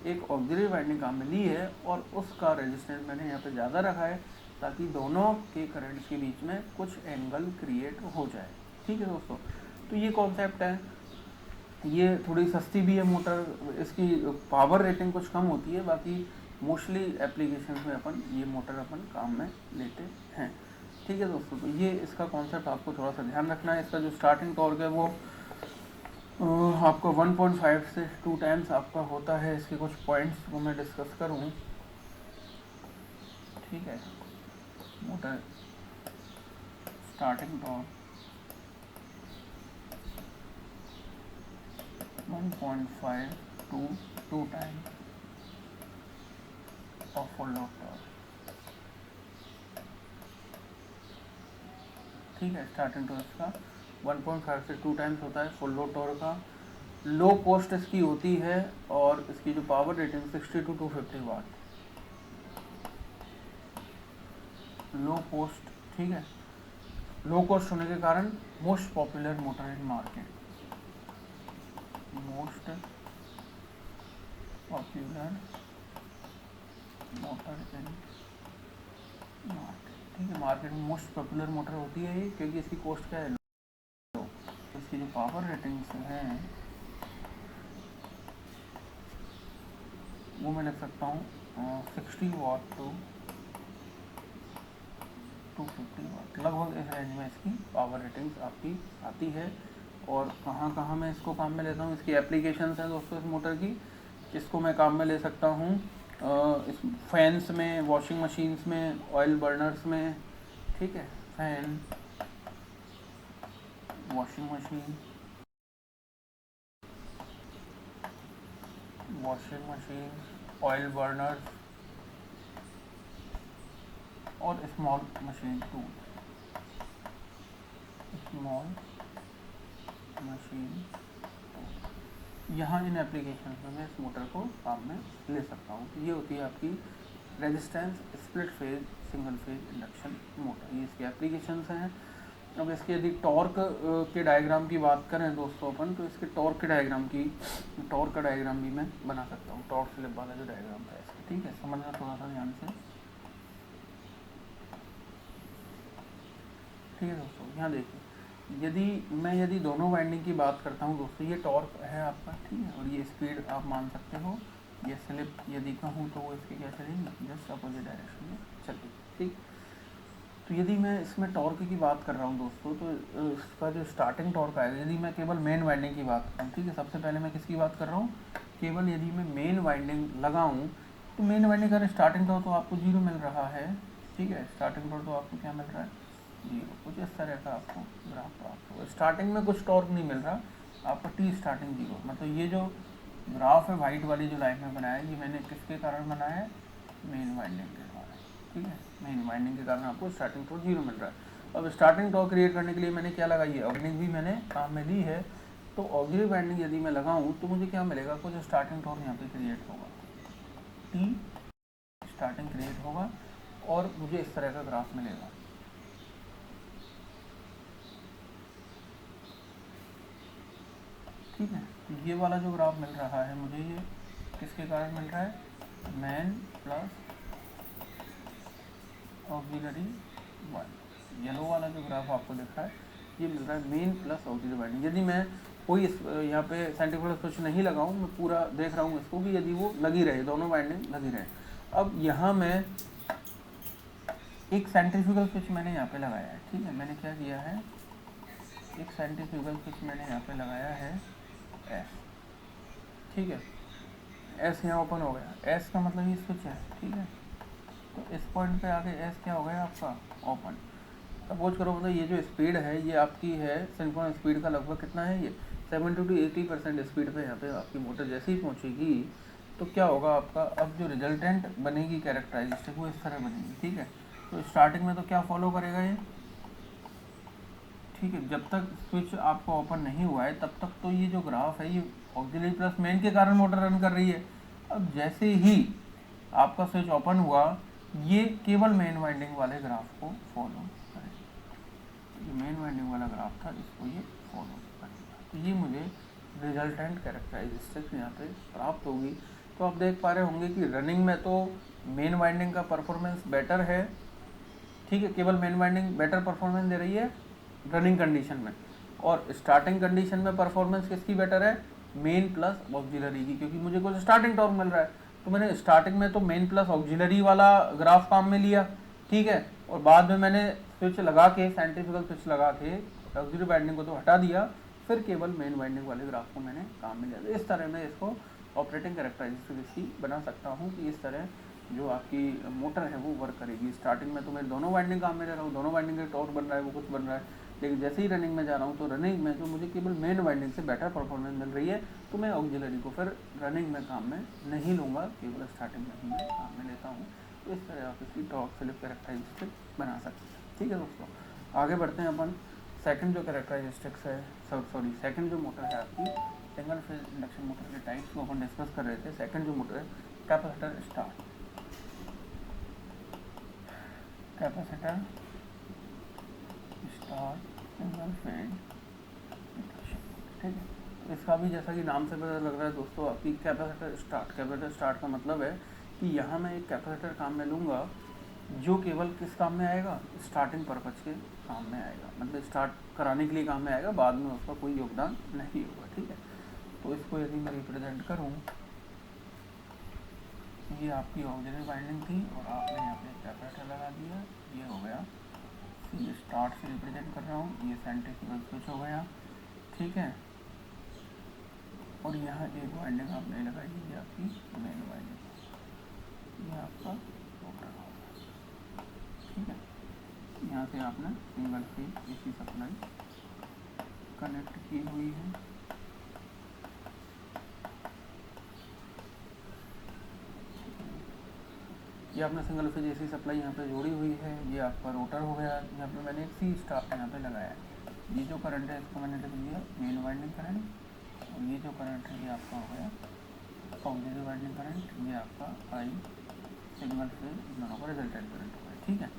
एक ऑक्सिलरी वाइंडिंग काम में ली है और उसका रेजिस्टेंस मैंने यहाँ पे ज़्यादा रखा है ताकि दोनों के करंट्स के बीच में कुछ एंगल क्रिएट हो जाए, ठीक है दोस्तों। तो ये कॉन्सेप्ट है, ये थोड़ी सस्ती भी है मोटर, इसकी पावर रेटिंग कुछ कम होती है, बाकी मोस्टली एप्लीकेशन में अपन ये मोटर अपन काम में लेते हैं, ठीक है दोस्तों। तो ये इसका कॉन्सेप्ट आपको थोड़ा सा ध्यान रखना है। इसका जो स्टार्टिंग टॉर्क है वो आपको 1.5 से 2 टाइम्स आपका होता है। इसके कुछ पॉइंट्स को मैं डिस्कस करूं, ठीक है। Motor starting torque 1.5 to 2 times of full load torque। ठीक है, स्टार्टिंग टॉर्क इसका 1.5 से 2 टाइम्स होता है फुल लोड टॉर्क का। लो कॉस्ट इसकी होती है और इसकी जो power rating 60 to 250 watt, low cost. ठीक है, लो कॉस्ट होने के कारण most popular motor in market, most popular motor in market. ठीक है, मार्केट में मोस्ट पॉपुलर मोटर होती है ये, क्योंकि इसकी कॉस्ट क्या है, लो। इसकी जो पावर रेटिंग्स हैं वो मैं लिख सकता हूँ 60 वाट टू 250 वाट, लगभग इस रेंज में इसकी पावर रेटिंग्स आपकी आती है। और कहाँ कहाँ मैं इसको काम में लेता हूँ, इसकी एप्लीकेशंस हैं दोस्तों इस मोटर की। इसको मैं काम में ले सकता हूँ इस फैंस में, वॉशिंग मशीन्स में, ऑयल बर्नर्स में। ठीक है, fan, washing machine, oil burners और small machine tool, small machine. यहाँ इन एप्लीकेशन में मैं इस मोटर को काम में ले सकता हूँ। ये होती है आपकी resistance split phase single phase induction motor, ये इसकी एप्लीकेशंस हैं। अब इसके यदि टॉर्क के डायग्राम की बात करें दोस्तों अपन, तो इसके टॉर्क के डायग्राम का डायग्राम भी मैं बना सकता हूँ, टॉर्क स्लिप वाला जो डायग्राम था इसका। ठीक है, समझना थोड़ा सा ध्यान से। ठीक है दोस्तों, यहाँ देखिए, यदि दोनों वाइंडिंग की बात करता हूँ दोस्तों, ये टॉर्क है आपका। ठीक है, और ये स्पीड आप मान सकते हो। ये स्लिप यदि कहूँ तो वो इसके क्या चलेगी, जस्ट अपोजिट डायरेक्शन में चलेगी। ठीक, तो यदि मैं इसमें टॉर्क की बात कर रहा हूँ दोस्तों, तो इसका जो स्टार्टिंग टॉर्क आएगा, यदि मैं केवल मेन वाइंडिंग की बात करूँ, ठीक है, सबसे पहले मैं किसकी बात कर रहा हूँ, केवल यदि मैं मेन वाइंडिंग लगाऊँ तो मेन वाइंडिंग का स्टार्टिंग टॉर्क तो आपको 0 मिल रहा है। ठीक है, स्टार्टिंग टॉर्क तो आपको क्या मिल रहा है, 0। कुछ इस तरह का आपको ग्राफ प्राप्त होगा। स्टार्टिंग में कुछ टॉर्क नहीं मिल रहा आपको, टी स्टार्टिंग 0। मतलब ये जो ग्राफ है वाइट वाली जो लाइन में बनाया है, ये मैंने किसके कारण बनाया है, मेन वाइंडिंग के कारण। ठीक है, मेन वाइंडिंग के कारण आपको स्टार्टिंग टॉर्क 0 मिल रहा है। अब स्टार्टिंग टॉर्क क्रिएट करने के लिए मैंने क्या लगाई है, ऑग्निंग भी मैंने काम में ली है। तो ऑग्निंग वाइंडिंग यदि मैं लगाऊं तो मुझे क्या मिलेगा, कुछ स्टार्टिंग टॉर्क यहाँ पे क्रिएट होगा, टी स्टार्टिंग क्रिएट होगा और मुझे इस तरह का ग्राफ मिलेगा। ठीक है, तो ये वाला जो ग्राफ मिल रहा है मुझे, ये किसके कारण मिल रहा है, main plus auxiliary winding. Yellow वाला जो ग्राफ आपको दिख रहा है ये मिल रहा है मेन प्लस ऑक्सिलरी वाइंडिंग। यदि मैं कोई यहाँ पे सेंट्रीफ्यूगल स्विच नहीं लगाऊं, मैं पूरा देख रहा हूँ इसको कि यदि वो लगी रहे, दोनों वाइंडिंग लगी रहे। अब यहाँ मैं एक सेंट्रीफ्यूगल स्विच मैंने यहाँ पे लगाया है। ठीक है, मैंने क्या किया है, एक सेंट्रीफ्यूगल स्विच मैंने यहाँ पे लगाया है एस। ठीक है, एस यहाँ ओपन हो गया, एस का मतलब ये स्विच है। ठीक है, तो इस पॉइंट पे आके एस क्या हो गया आपका, ओपन। सपोज करो मतलब ये जो स्पीड है ये आपकी है सिंक्रोनस स्पीड का लगभग कितना है, ये 70 to 80% स्पीड पे यहाँ पे आपकी मोटर जैसे ही पहुँचेगी तो क्या होगा आपका, अब जो रिजल्टेंट बनेगी कैरेक्टराइस्टिक वो इस तरह बनेगी। ठीक है, तो स्टार्टिंग में तो क्या फॉलो करेगा ये, ठीक है, जब तक स्विच आपका ओपन नहीं हुआ है तब तक तो ये जो ग्राफ है ये ऑक्सिलरी प्लस मेन के कारण मोटर रन कर रही है। अब जैसे ही आपका स्विच ओपन हुआ ये केवल मेन वाइंडिंग वाले ग्राफ को फॉलो करेगा। ये मेन वाइंडिंग वाला ग्राफ था, इसको ये फॉलो करेगा। तो ये मुझे रिजल्टेंट कैरेक्टराइस्टिक्स यहाँ पे प्राप्त होगी। तो आप देख पा रहे होंगे कि रनिंग में तो मेन वाइंडिंग का परफॉर्मेंस बेटर है। ठीक है, केवल मेन वाइंडिंग बेटर परफॉर्मेंस दे रही है रनिंग कंडीशन में, और स्टार्टिंग कंडीशन में परफॉर्मेंस किसकी बेटर है, मेन प्लस ऑक्सिलरी की, क्योंकि मुझे कुछ स्टार्टिंग टॉर्क मिल रहा है। तो मैंने स्टार्टिंग में तो मेन प्लस ऑक्सिलरी वाला ग्राफ काम में लिया। ठीक है, और बाद में मैंने स्विच लगा के, सेंट्रीफ्यूगल स्विच लगा के ऑक्सिलरी वाइंडिंग को तो हटा दिया, फिर केवल मेन वाइंडिंग वाले ग्राफ को मैंने काम में लिया। तो इस तरह मैं इसको ऑपरेटिंग कैरेक्टरिस्टिक इसकी बना सकता हूँ कि इस तरह जो आपकी मोटर है वो वर्क करेगी। स्टार्टिंग में तो मैं दोनों वाइंडिंग काम में ले रहा हूँ, दोनों वाइंडिंग का टॉर्क बन रहा है, वो कुछ बन रहा है। लेकिन जैसे ही रनिंग में जा रहा हूँ तो रनिंग में जो मुझे केवल मेन वाइंडिंग से बेटर परफॉर्मेंस मिल रही है तो मैं ऑक्सिलरी को फिर रनिंग में काम में नहीं लूँगा, केवल स्टार्टिंग में ही मैं काम में लेता हूँ। तो इस तरह आप इसकी टॉर्क स्लिप कैरेक्टरिस्टिक बना सकते हैं। ठीक है दोस्तों, आगे बढ़ते हैं अपन। सेकंड जो कैरेक्टरिस्टिक्स है, सेकंड जो मोटर है आपकी सिंगल फेज इंडक्शन मोटर के टाइप्स को अपन डिस्कस कर रहे थे। सेकंड जो मोटर है capacitor start, capacitor start single phase induction. ठीक है, इसका भी जैसा कि नाम से पता लग रहा है दोस्तों आपकी कैपेसिटर स्टार्ट। कैपेसिटर स्टार्ट का मतलब है कि यहाँ मैं एक कैपेसिटर काम में लूँगा जो केवल किस काम में आएगा, स्टार्टिंग पर्पज के काम में आएगा, मतलब स्टार्ट कराने के लिए काम में आएगा, बाद में उसका कोई योगदान नहीं होगा। ठीक है, तो इसको यदि मैं रिप्रेजेंट करूँ, ये आपकी ऑक्सिलरी वाइंडिंग थी और आपने यहाँ पे कैपेसिटर लगा दिया, ये हो गया। ये स्टार्ट से रिप्रेजेंट कर रहा हूँ, ये सेंट्रीफ्यूगल स्विच हो गया। ठीक है, और यहाँ एक वाइंडिंग आपने लगाई, ये आपकी मेन वाइंडिंग, ये आपका मोटर होगा। ठीक है, यहाँ से आपने single phase AC supply connect की हुई है। ये आपने सिंगल फेज एसी सप्लाई यहाँ पे जोड़ी हुई है। ये आपका रोटर हो गया, यहाँ पे मैंने एक सी स्टार्ट यहाँ पे लगाया है। ये जो करंट है इसको मैंने लिख दिया मेन वाइंडिंग करंट, और ये जो करंट है ये आपका हो गया ऑक्सिलरी वाइंडिंग करंट, ये आपका आई सिंगल फेज दोनों का रिजल्टेंट करंट हो गया। ठीक है,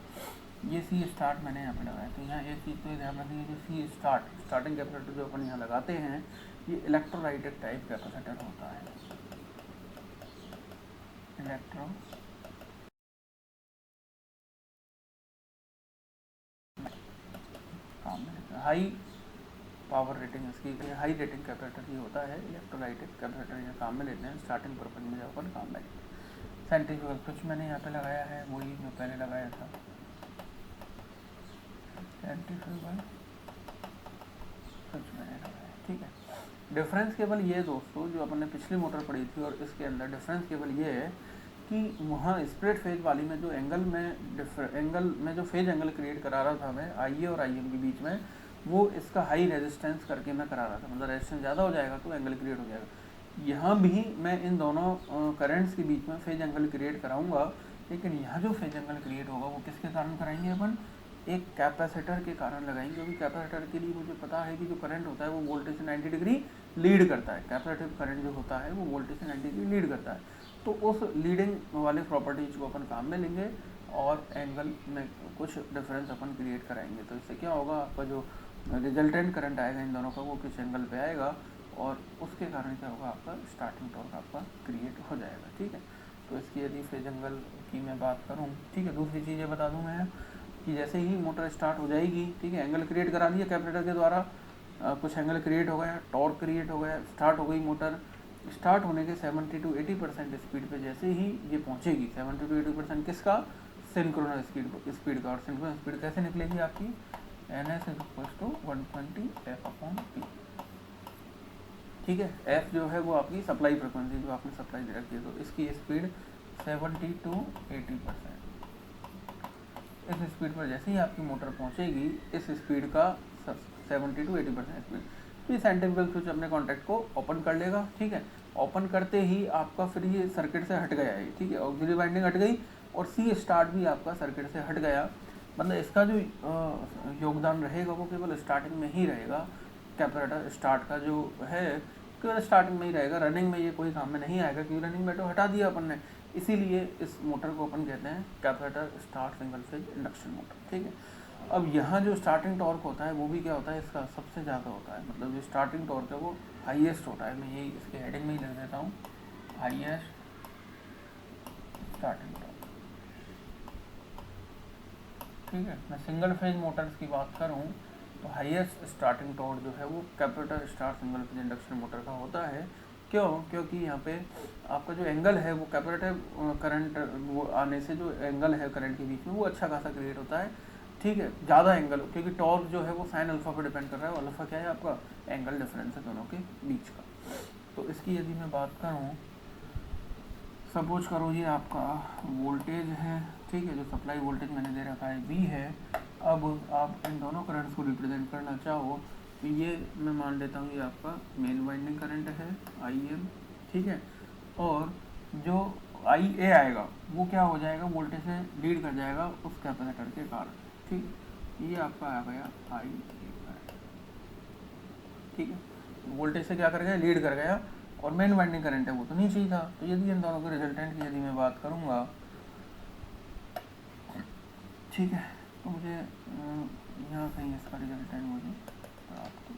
ये सी स्टार्ट मैंने यहाँ पे लगाया। तो यहाँ एक चीज़ तो ध्यान रखिए, जो सी स्टार्टिंग कैपेसिटर जो अपन यहाँ लगाते हैं ये इलेक्ट्रोलाइटिक टाइप कैपेसिटर होता है। इलेक्ट्रो काम में लेता है, हाई पावर रेटिंग इसकी, हाई रेटिंग कैपेसिटर ये होता है। इलेक्ट्रोलाइटिक कैपेसिटर यहाँ काम में लेते हैं स्टार्टिंग पर्पज में जब अपन काम में लेते हैं। सेंट्रीफ्यूगल स्विच मैंने यहाँ पे लगाया है, वही जो पहले लगाया था, सेंट्रीफ्यूगल स्विच मैंने लगाया। ठीक है, डिफरेंस केवल ये दोस्तों जो अपन ने पिछली मोटर पढ़ी थी और इसके अंदर डिफरेंस केवल ये है कि वहाँ स्प्लिट फेज वाली में जो एंगल में जो फेज एंगल क्रिएट करा रहा था मैं आई और आई एम के बीच में, वो इसका हाई रेजिस्टेंस करके मैं करा रहा था, मतलब रेजिस्टेंस ज़्यादा हो जाएगा तो एंगल क्रिएट हो जाएगा। यहाँ भी मैं इन दोनों करंट्स के बीच में फेज एंगल क्रिएट कराऊंगा, लेकिन यहाँ जो फेज एंगल क्रिएट होगा वो किसके कारण कराएंगे अपन, एक कैपेसिटर के कारण लगाएंगे। क्योंकि कैपेसिटर के लिए मुझे पता है कि जो करंट होता है वो वोल्टेज से 90 डिग्री लीड करता है। कैपेसिटिव करंट जो होता है वो वोल्टेज से 90 डिग्री लीड करता है। तो उस लीडिंग वाले प्रॉपर्टीज को अपन काम में लेंगे और एंगल में कुछ डिफरेंस अपन क्रिएट कराएंगे। तो इससे क्या होगा, आपका जो रिजल्टेंट करंट आएगा इन दोनों का वो किस एंगल पे आएगा और उसके कारण क्या होगा, आपका स्टार्टिंग टॉर्क आपका क्रिएट हो जाएगा। ठीक है, तो इसकी यदि फेज एंगल की मैं बात करूँ, ठीक है, दूसरी चीज़ ये बता दूँ मैं कि जैसे ही मोटर स्टार्ट हो जाएगी, ठीक है, एंगल क्रिएट करा दिया कैपेसिटर के द्वारा, कुछ एंगल क्रिएट हो गया, टॉर्क क्रिएट हो गया, स्टार्ट हो गई मोटर। स्टार्ट होने के 70 to 80% स्पीड पे जैसे ही ये पहुंचेगी, 70 to 80% किसका, सिंक्रोनस स्पीड का। और सिंक्रोनस स्पीड कैसे निकलेगी आपकी, NS = 120 F/P। ठीक है, F जो है वो आपकी सप्लाई फ्रिक्वेंसी जो आपने सप्लाई दे रखी है, तो इसकी स्पीड 70 to 80%। इस स्पीड पर जैसे ही आपकी मोटर पहुंचेगी, इस स्पीड का 70 to 80% स्पीड, तो ये सेंट्रीफ्यूगल स्विच अपने कॉन्टैक्ट को ओपन कर लेगा। ठीक है, ओपन करते ही आपका फिर ये सर्किट से हट गया है। ठीक है, ऑक्सिलरी वाइंडिंग हट गई और सी स्टार्ट भी आपका सर्किट से हट गया। मतलब इसका जो योगदान रहेगा वो केवल स्टार्टिंग में ही रहेगा। कैपेसिटर स्टार्ट का जो है केवल स्टार्टिंग में ही रहेगा, रनिंग में ये कोई काम में नहीं आएगा क्योंकि रनिंग में तो हटा दिया अपन ने। इसीलिए इस मोटर को अपन कहते हैं capacitor start single phase induction motor. ठीक है, अब यहाँ जो स्टार्टिंग टॉर्क होता है वो भी क्या होता है, इसका सबसे ज़्यादा होता है, मतलब जो स्टार्टिंग टॉर्क है वो हाईएस्ट होता है। मैं यही इसके हेडिंग में ही लिख देता हूँ, हाईएस्ट स्टार्टिंग टॉर्क। ठीक है, मैं सिंगल फेज मोटर्स की बात करूँ तो हाईएस्ट स्टार्टिंग टॉर्क जो है वो capacitor start single phase induction motor का होता है। क्यों, क्योंकि यहाँ पे आपका जो एंगल है वो कैपेसिटिव करंट वो आने से जो एंगल है करंट के बीच में वो अच्छा खासा क्रिएट होता है। ठीक है, ज़्यादा एंगल, क्योंकि टॉर्क जो है वो साइन अल्फा पर डिपेंड कर रहा है, और अल्फा क्या है आपका, एंगल डिफरेंस है दोनों के बीच का। तो इसकी यदि मैं बात करूँ, सपोज करो ये आपका वोल्टेज है। ठीक है, जो सप्लाई वोल्टेज मैंने दे रखा है V है। अब आप इन दोनों करंट्स को रिप्रेजेंट करना चाहो तो ये मैं मान लेता हूँ ये आपका मेन वाइंडिंग करंट है IM, ठीक है, और जो IA आएगा वो क्या हो जाएगा, वोल्टेज से लीड कर जाएगा उस कैपेसिटर के कारण, ठीक, ये आपका आ गया IA, ठीक है, वोल्टेज से क्या कर गया, लीड कर गया, और मेन वाइंडिंग करंट है वो तो नीचे ही था। तो यदि इन दोनों के रिजल्टेंट की यदि मैं बात करूँगा, ठीक है, तो मुझे यहाँ कहीं इसका रिजल्टेंट मुझे प्राप्त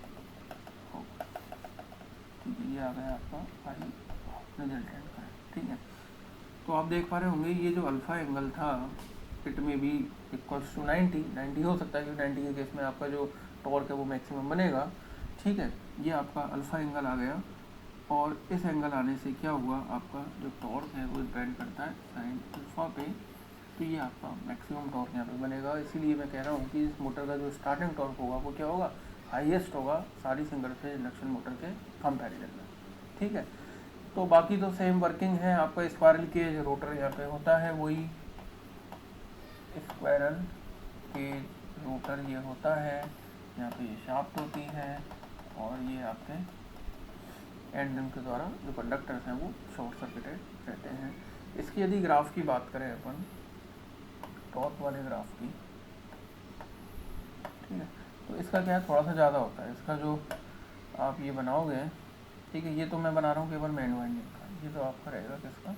होगा, ठीक है, ये आ गया आपका आई रिजल्टेंट का, ठीक है। तो आप देख पा रहे होंगे ये जो अल्फ़ा एंगल था इट में भी इक्वल्स टू 90 हो सकता है, क्योंकि 90 के केस में आपका जो टॉर्क है वो मैक्सिमम बनेगा, ठीक है। ये आपका अल्फ़ा एंगल आ गया, और इस एंगल आने से क्या हुआ, आपका जो टॉर्क है वो डिपेंड करता है साइन अल्फ़ा पे, तो ये आपका मैक्सिमम टॉर्क यहाँ पे बनेगा। इसीलिए मैं कह रहा हूँ कि इस मोटर का जो स्टार्टिंग टॉर्क होगा वो क्या होगा, हाईएस्ट होगा सारी सिंगल फेज इंडक्शन मोटर के कंपैरिजन में, ठीक है। तो बाकी तो सेम वर्किंग है, आपका स्क्वायरल केज रोटर यहाँ पे होता है, वही स्क्वायरल केज रोटर ये होता है, यहाँ पे ये शाफ्ट होती है, और ये आपके एंड रिम के द्वारा जो कंडक्टर्स हैं वो शॉर्ट सर्किटेड रहते हैं। इसकी यदि ग्राफ की बात करें अपन, टॉप वाले ग्राफ की, ठीक है, तो इसका क्या है, थोड़ा सा ज़्यादा होता है इसका, जो आप ये बनाओगे, ठीक है, ये तो मैं बना रहा हूँ केवल मेन वाइंडिंग का, ये तो आपका रहेगा किसका,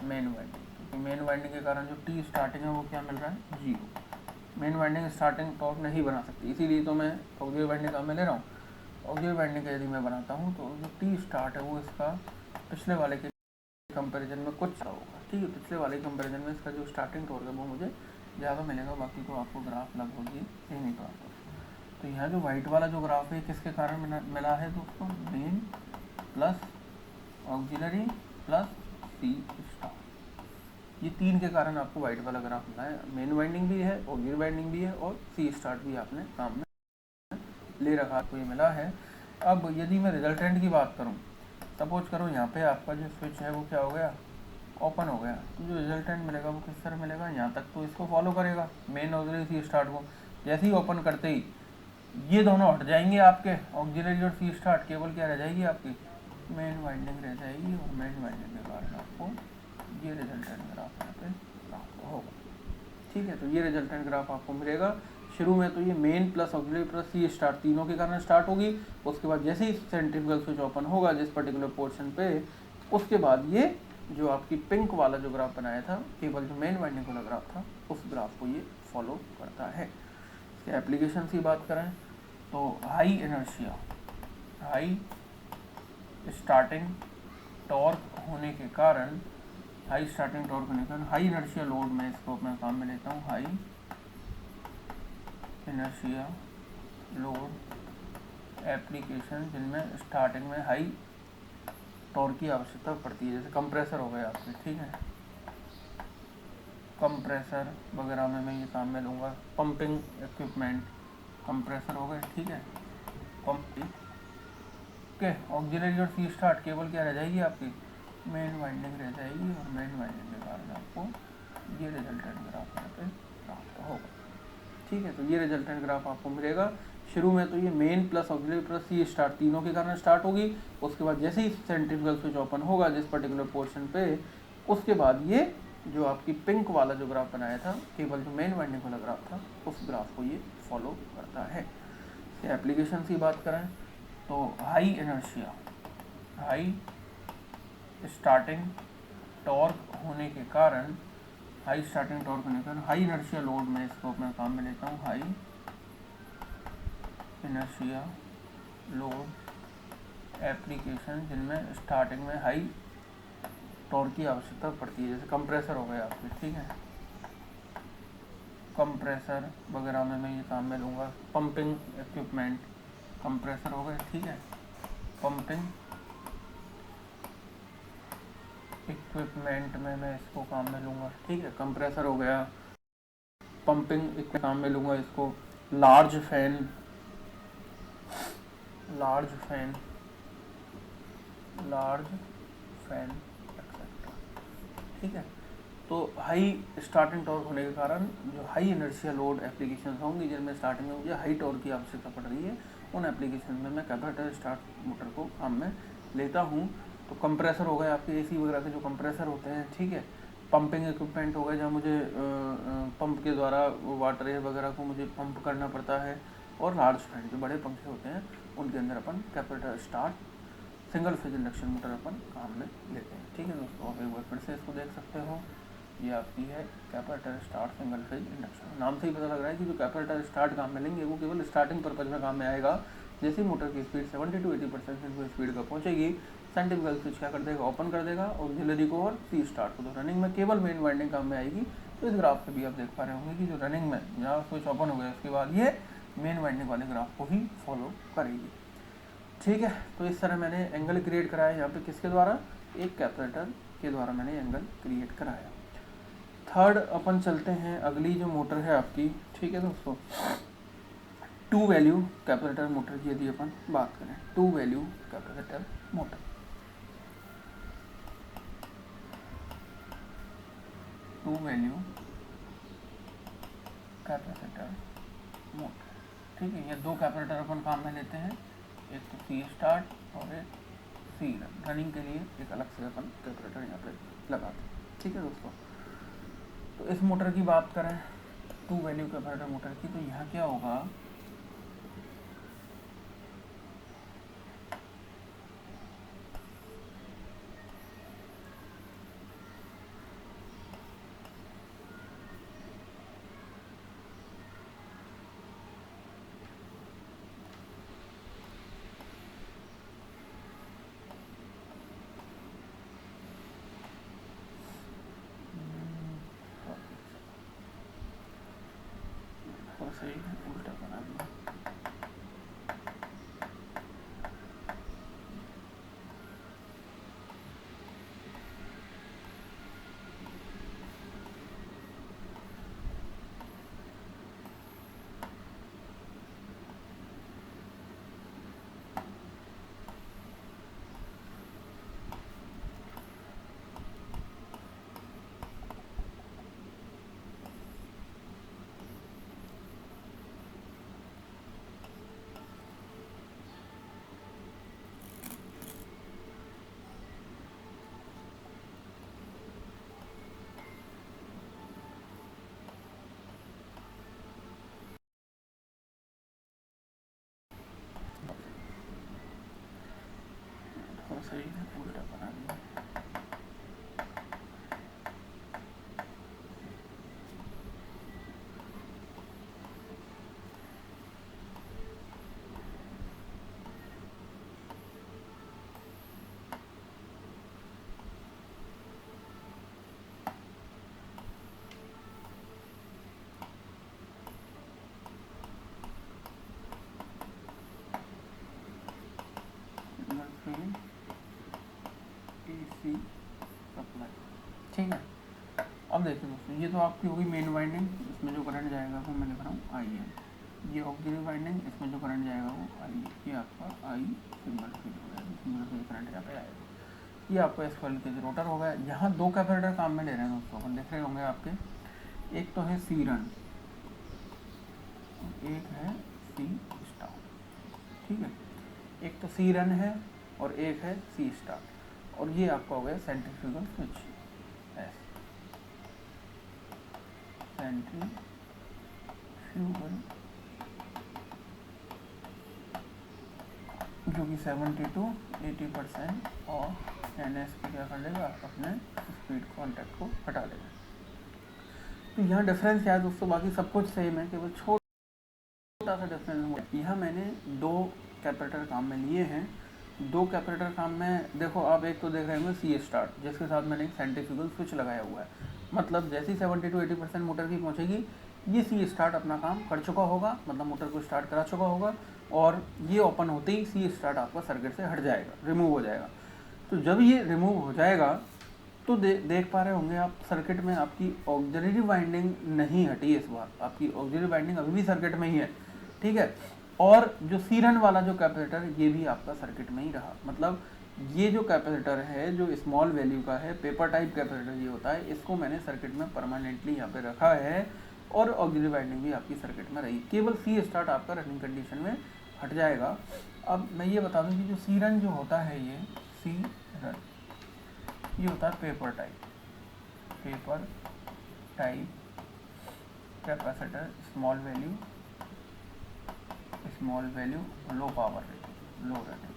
मेन वाइंडिंग, क्योंकि मेन वाइंडिंग के कारण जो टी स्टार्टिंग है वो क्या मिल रहा है, 0। मेन वाइंडिंग स्टार्टिंग टॉर्क नहीं बना सकती, इसीलिए तो मैं ऑक्सिलरी वाइंडिंग का मैं ले रहा हूँ। ऑक्सिलरी वाइंडिंग का यदि मैं बनाता हूँ तो जो टी स्टार्ट है वो इसका पिछले वाले के कंपैरिजन में कुछ होगा, ठीक है, पिछले वाले कंपैरिजन में इसका जो स्टार्टिंग टॉर्क है वो मुझे ज़्यादा मिलेगा, बाकी तो आपको ग्राफ लगभग ये नहीं पड़ा। तो यहाँ जो वाइट वाला जो ग्राफ है किसके कारण मिला है दोस्तों, मेन प्लस ऑक्सिलरी प्लस सी स्टार, ये तीन के कारण आपको वाइट वाला ग्राफ मिला है। मेन वाइंडिंग भी है, ऑक्सिलरी वाइंडिंग भी है, और सी स्टार्ट भी आपने काम में ले रखा, आपको ये मिला है। अब यदि मैं रिजल्टेंट की बात करूँ, सपोज करो यहाँ पे आपका जो स्विच है वो क्या हो गया, ओपन हो गया, तो जो रिजल्टेंट मिलेगा वो किस तरह मिलेगा, यहाँ तक तो इसको फॉलो करेगा मेन ऑक्सिलरी सी स्टार्ट को, जैसे ही ओपन करते ही ये दोनों हट जाएंगे आपके, ऑक्सिलरी और सी स्टार्ट, केवल क्या रह जाएगी आपकी मेन वाइंडिंग रह जाएगी, और मेन वाइंडिंग के कारण आपको ये रिजल्टेंट ग्राफ यहाँ पे प्राप्त होगा, ठीक है। तो ये रिजल्टेंट ग्राफ आपको मिलेगा। शुरू में तो ये मेन प्लस ऑक्सिलरी प्लस सी स्टार्ट तीनों के कारण स्टार्ट होगी, उसके बाद जैसे ही सेंट्रीफ्यूगल स्विच ओपन होगा जिस पर्टिकुलर पोर्शन पे, उसके बाद ये जो आपकी पिंक वाला जो ग्राफ बनाया था, केवल जो मेन वाइंडिंग वाला ग्राफ था, उस ग्राफ को ये फॉलो करता है। इसके एप्लीकेशन की बात करें तो high inertia, high starting torque होने के कारण, हाई स्टार्टिंग टॉर्क होने के कारण हाई इनर्शिया लोड में इसको अपने काम में लेता हूँ, हाई इनर्शिया लोड एप्लीकेशन जिनमें स्टार्टिंग में हाई टॉर्क की आवश्यकता पड़ती है, जैसे कंप्रेसर हो गए आपके, ठीक है, कंप्रेसर वगैरह में मैं ये काम में लूँगा, पंपिंग इक्विपमेंट कंप्रेसर हो गए, ठीक है, पंपिंग के ऑक्सिलरी और सी स्टार्ट केवल क्या रह जाएगी आपकी मेन वाइंडिंग रह जाएगी, और मेन वाइंडिंग के कारण आपको ये रिजल्टेंट ग्राफ यहाँ पे प्राप्त होगा, ठीक है। तो ये रिजल्टेंट ग्राफ आपको मिलेगा। शुरू में तो ये मेन प्लस ऑक्सिलरी प्लस सी स्टार्ट तीनों के कारण स्टार्ट होगी, उसके बाद जैसे ही सेंट्रीफ्यूगल स्विच ओपन होगा जिस पर्टिकुलर पोर्शन पे, उसके बाद ये जो आपकी पिंक वाला जो ग्राफ बनाया था, केवल जो मेन वाइंडिंग वाला ग्राफ था, उस ग्राफ को ये फॉलो करता है। एप्लीकेशन की बात करें तो high inertia, high starting torque होने के कारण, हाई स्टार्टिंग टॉर्क होने के कारण हाई इनर्शिया लोड में इसको अपने काम में लेता हूँ, हाई इनर्शिया लोड एप्लीकेशन जिनमें स्टार्टिंग में हाई टॉर्क की आवश्यकता पड़ती है, जैसे कंप्रेसर हो गए आपके, ठीक है, कंप्रेसर वगैरह में मैं ये काम में लूँगा, पंपिंग इक्विपमेंट कंप्रेसर हो गए, ठीक है, पंपिंग इक्विपमेंट में मैं इसको काम में लूँगा, ठीक है, कंप्रेसर हो गया, पंपिंग इक्विपमेंट काम में लूँगा इसको, large fan, large fan, large fan etcetera, ठीक है। तो हाई स्टार्टिंग टॉर्क होने के कारण जो हाई इनर्शिया लोड एप्लीकेशन होंगी जिनमें स्टार्टिंग में मुझे हाई टॉर्क की आवश्यकता पड़ रही है, उन एप्लीकेशन में मैं कैपेसिटर स्टार्ट मोटर को काम में लेता हूँ। तो कंप्रेसर हो गए आपके एसी वगैरह के जो कंप्रेसर होते हैं, ठीक है, पंपिंग इक्विपमेंट हो गए जहाँ मुझे पंप के द्वारा वाटर एयर वगैरह को मुझे पंप करना पड़ता है, और लार्ज फैन जो बड़े पंखे होते हैं उनके अंदर अपन capacitor start single phase induction motor अपन काम में लेते हैं। ठीक है दोस्तों, आप एक बार फिर से इसको देख सकते हो, ये आपकी है capacitor start single phase induction. नाम से ही पता लग रहा है कि जो कैपेसिटर स्टार्ट काम में लेंगे वो केवल स्टार्टिंग पर्पज में काम में आएगा। जैसे मोटर की स्पीड 70 to 80% स्पीड का पहुंचेगी, सेंट्रीफ्यूगल स्विच क्या कर देगा, ओपन कर देगा ऑक्सिलरी को और सी स्टार्ट को। तो रनिंग में केवल मेन वाइंडिंग काम में आएगी। तो इस ग्राफ से भी आप देख पा रहे होंगे कि जो रनिंग में जहाँ स्विच ओपन हो गया उसके बाद ये मेन वाइंडिंग वाले ग्राफ को ही फॉलो करेगी। ठीक है, तो इस तरह मैंने एंगल क्रिएट कराया यहाँ पे किसके द्वारा, एक कैपेसिटर के द्वारा मैंने एंगल क्रिएट कराया। थर्ड अपन चलते हैं, अगली जो मोटर है आपकी, ठीक है दोस्तों, टू वैल्यू कैपेसिटर मोटर की यदि अपन बात करें, two value capacitor motor, two value capacitor motor, ठीक है। ये दो कैपेसिटर अपन काम में लेते हैं, एक तो सी स्टार्ट और एक सी रन। रनिंग के लिए एक अलग से अपन कैपेसिटर यहाँ पे लगाते हैं। ठीक है दोस्तों, तो इस मोटर की बात करें टू वैल्यू कैपेसिटर मोटर की, तो यहाँ क्या होगा, सही उल्टा बना दिया। सही उल्टा बना दिया। सप्लाई, ठीक है। अब देखिए दोस्तों, ये तो आपकी होगी मेन वाइंडिंग, इसमें जो करंट जाएगा वो मैं लिख रहा हूँ आई है। ये ऑक्सिलरी वाइंडिंग, इसमें जो करंट जाएगा वो आई है। ये आपका आई सिंगल फेज हो गया, सिंगल फेज करंट यहाँ पे आएगा। ये आपका स्क्वायर केज रोटर हो गया। यहाँ दो कैपेसिटर काम में ले रहे हैं दोस्तों, अपन देख रहे होंगे आपके, एक तो है सी रन, एक है सी स्टार, ठीक है। एक तो सी रन है और एक है सी स्टार, और ये आपका हो गया सेंट्रीफ्यूगल स्विच, सेंट्रीफ्यूगल, जो कि 70 to 80% और NS पे क्या कर लेगा, अपने स्पीड कॉन्टैक्ट को हटा लेगा। तो यहाँ डिफरेंस क्या है दोस्तों, बाकी सब कुछ सेम है, केवल छोटा सा डिफरेंस हुआ। यहाँ मैंने दो कैपेसिटर काम में लिए हैं। दो कैपेसिटर काम में देखो, आप एक तो देख रहे होंगे सी स्टार्ट, जिसके साथ मैंने एक सेंट्रीफ्यूगल स्विच लगाया हुआ है। मतलब जैसे ही 70 to 80% मोटर की पहुँचेगी, ये सी स्टार्ट अपना काम कर चुका होगा, मतलब मोटर को स्टार्ट करा चुका होगा, और ये ओपन होते ही सी स्टार्ट आपका सर्किट से हट जाएगा, रिमूव हो जाएगा। तो जब ये रिमूव हो जाएगा तो देख पा रहे होंगे आप, सर्किट में आपकी ऑक्सिलरी वाइंडिंग नहीं हटी इस बार, आपकी ऑक्सिलरी वाइंडिंग अभी भी सर्किट में ही है, ठीक है। और जो सी रन वाला जो कैपेसिटर, ये भी आपका सर्किट में ही रहा। मतलब ये जो कैपेसिटर है जो स्मॉल वैल्यू का है, पेपर टाइप कैपेसिटर ये होता है, इसको मैंने सर्किट में परमानेंटली यहाँ पे रखा है और ऑक्सिलरी वाइंडिंग भी आपकी सर्किट में रही। केवल सी स्टार्ट आपका रनिंग कंडीशन में हट जाएगा। अब मैं ये बता दूं कि जो सी रन जो होता है, ये सी रन ये होता है paper type capacitor, small value low power rating, low rating,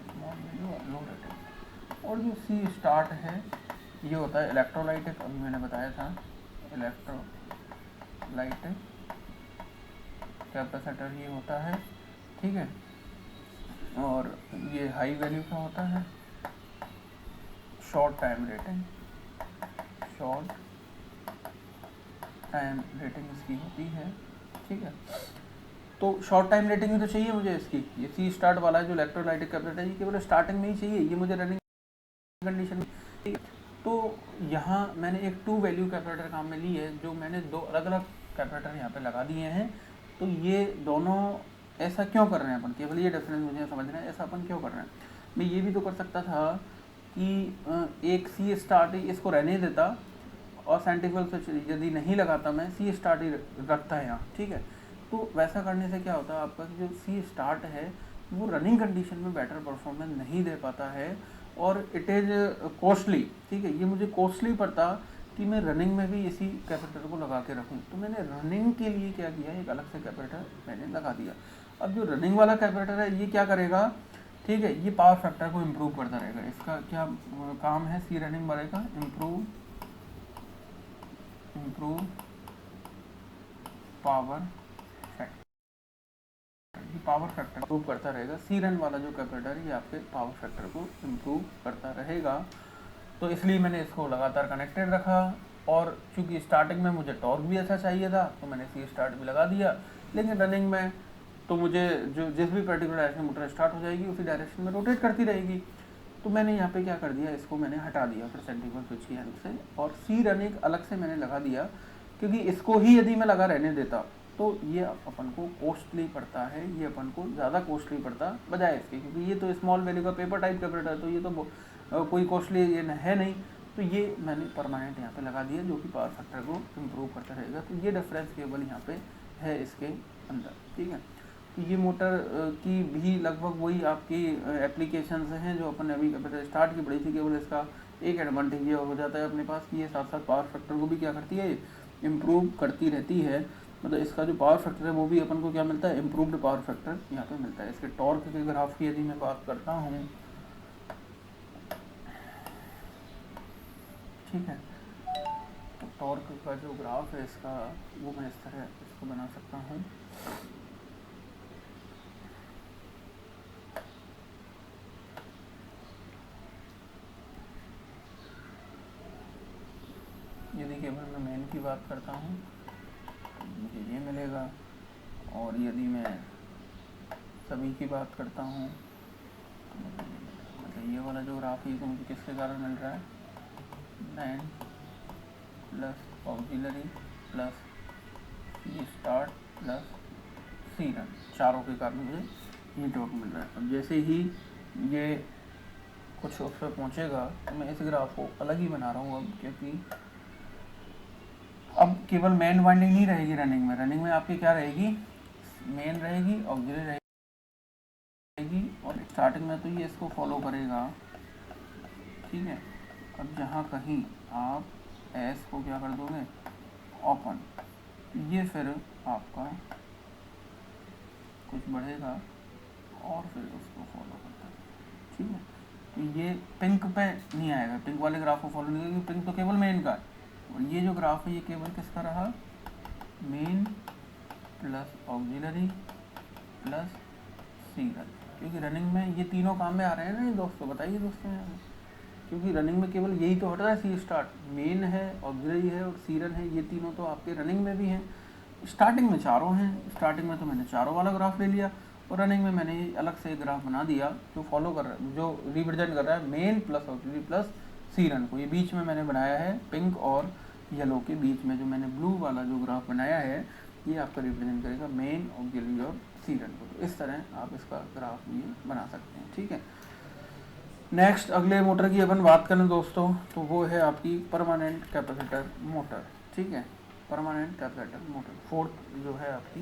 small value और लो रेटिंग। और जो सी स्टार्ट है ये होता है इलेक्ट्रोलाइटिक, अभी मैंने बताया था इलेक्ट्रोलाइटिक कैपेसिटर ये होता है, ठीक है। और ये हाई वैल्यू का होता है, शॉर्ट टाइम रेटिंग इसकी होती है, ठीक है। तो शॉर्ट टाइम रेटिंग भी तो चाहिए मुझे इसकी। ये सी स्टार्ट वाला है जो इलेक्ट्रोलाइटिक कैपेसिटर, ये केवल स्टार्टिंग में ही चाहिए, ये मुझे रनिंग कंडीशन, ठीक है। तो यहाँ मैंने एक 2 वैल्यू कैपेसिटर काम में ली है, जो मैंने 2 अलग अलग कैपेसिटर यहाँ पे लगा दिए हैं। तो ये दोनों ऐसा क्यों कर रहे हैं अपन, केवल ये डिफरेंस मुझे समझना है, ऐसा अपन क्यों कर रहे हैं। मैं ये भी तो कर सकता था कि एक सी स्टार्ट ही इसको रहने देता और साइंटिफिक स्विच यदि नहीं लगाता, मैं सी स्टार्ट ही रखता है यहाँ, ठीक है। तो वैसा करने से क्या होता है, आपका जो सी स्टार्ट है वो रनिंग कंडीशन में बेटर परफॉर्मेंस नहीं दे पाता है और इट इज़ कॉस्टली, ठीक है। ये मुझे कॉस्टली पड़ता कि मैं रनिंग में भी इसी कैपेसिटर को लगा के रखूँ। तो मैंने रनिंग के लिए क्या किया, एक अलग से कैपेसिटर मैंने लगा दिया। अब जो रनिंग वाला कैपेसिटर है ये क्या करेगा, ठीक है, ये पावर फैक्टर को इम्प्रूव करता रहेगा। इसका क्या काम है सी रनिंग वाले का, इम्प्रूव पावर फैक्टर इम्प्रूव करता रहेगा। सी रन वाला जो कैपेसिटर है ये आपके पावर फैक्टर को इम्प्रूव करता रहेगा। तो इसलिए मैंने इसको लगातार कनेक्टेड रखा। और चूंकि स्टार्टिंग में मुझे टॉर्क भी ऐसा चाहिए था तो मैंने सी स्टार्ट भी लगा दिया, लेकिन रनिंग में तो मुझे जो जिस भी पर्टिकुलर डायरेक्शन में मोटर स्टार्ट हो जाएगी उसी डायरेक्शन में रोटेट करती रहेगी। तो मैंने यहाँ पे क्या कर दिया, इसको मैंने हटा दिया फिर सेंट्रीफ्यूगल स्विच की हेल्प से, और सी रन एक अलग से मैंने लगा दिया, क्योंकि इसको ही यदि मैं लगा रहने देता तो ये अपन को कॉस्टली पड़ता है, ये अपन को ज़्यादा कॉस्टली पड़ता बजाय इसके, क्योंकि ये तो स्मॉल वैल्यू का पेपर टाइप कैपेसिटर है, तो ये तो कोई कॉस्टली ये है नहीं। तो ये मैंने परमानेंट यहाँ पे लगा दिया जो कि पावर फैक्टर को इम्प्रूव करता रहेगा। तो ये डिफरेंस केवल यहाँ पे है इसके अंदर, ठीक है। तो ये मोटर की भी लगभग वही आपकी एप्लीकेशंस हैं जो अपन ने अभी स्टार्ट की पड़ी थी। केवल इसका एक एडवांटेज ये हो जाता है अपने पास कि ये साथ साथ पावर फैक्टर को भी क्या करती है, इम्प्रूव करती रहती है। मतलब इसका जो पावर फैक्टर है वो भी अपन को क्या मिलता है, इम्प्रूव्ड पावर फैक्टर यहाँ पे मिलता है। इसके टॉर्क के ग्राफ की यदि मैं बात करता हूँ, ठीक है, तो टॉर्क का जो ग्राफ है इसका वो मैं इस तरह इसको बना सकता हूँ। यदि केवल मैं मेन की बात करता हूँ तो मुझे ये मिलेगा, और यदि मैं सभी की बात करता हूँ तो मुझे ये मिलेगा। मतलब ये वाला जो ग्राफ है तो मुझे किसके कारण मिल रहा है, मैन प्लस ऑक्सिलरी प्लस सी स्टार्ट प्लस सी रन, चारों के कारण मुझे ये टॉर्क मिल रहा है। अब जैसे ही ये कुछ उस पर पहुँचेगा तो मैं इस ग्राफ को अलग ही बना रहा हूँ अब, क्योंकि अब केवल मेन वाइंडिंग नहीं रहेगी रनिंग में आपकी क्या रहेगी, मेन रहेगी, ऑक्सिलरी रहेगी, और स्टार्टिंग में तो ये इसको फॉलो करेगा, ठीक है। अब जहाँ कहीं आप एस को क्या कर दोगे, ओपन, ये फिर आपका कुछ बढ़ेगा और फिर उसको फॉलो करता है, ठीक है। तो ये पिंक पे नहीं आएगा, पिंक वाले ग्राफ को फॉलो नहीं करेगा, पिंक तो केवल मेन का है। और ये जो ग्राफ है ये केवल किसका रहा, मेन प्लस ऑक्सिलरी प्लस सी रन, क्योंकि रनिंग में ये तीनों काम में आ रहे हैं ना दोस्तों, बताइए दोस्तों यहाँ, क्योंकि रनिंग में केवल यही तो हट रहा है, सी स्टार्ट, मेन है, ऑक्सिलरी है और सी रन है, ये तीनों तो आपके रनिंग में भी हैं। स्टार्टिंग में चारों हैं, स्टार्टिंग में तो मैंने चारों वाला ग्राफ ले लिया, और रनिंग में मैंने अलग से एक ग्राफ बना दिया जो फॉलो कर रहा है, जो रिप्रेजेंट कर रहा है मेन प्लस ऑक्सिलरी प्लस सी रन को। ये बीच में मैंने बनाया है पिंक और येलो के बीच में जो मैंने ब्लू वाला जो ग्राफ बनाया है ये आपका रिप्रेजेंट करेगा मेन, ऑक्सिलरी और सी रन को। तो इस तरह आप इसका ग्राफ ये बना सकते हैं, ठीक है। नेक्स्ट अगले मोटर की अपन बात करें दोस्तों, तो वो है आपकी परमानेंट कैपेसिटर मोटर। ठीक है, परमानेंट कैपेसिटर मोटर फोर्थ जो है आपकी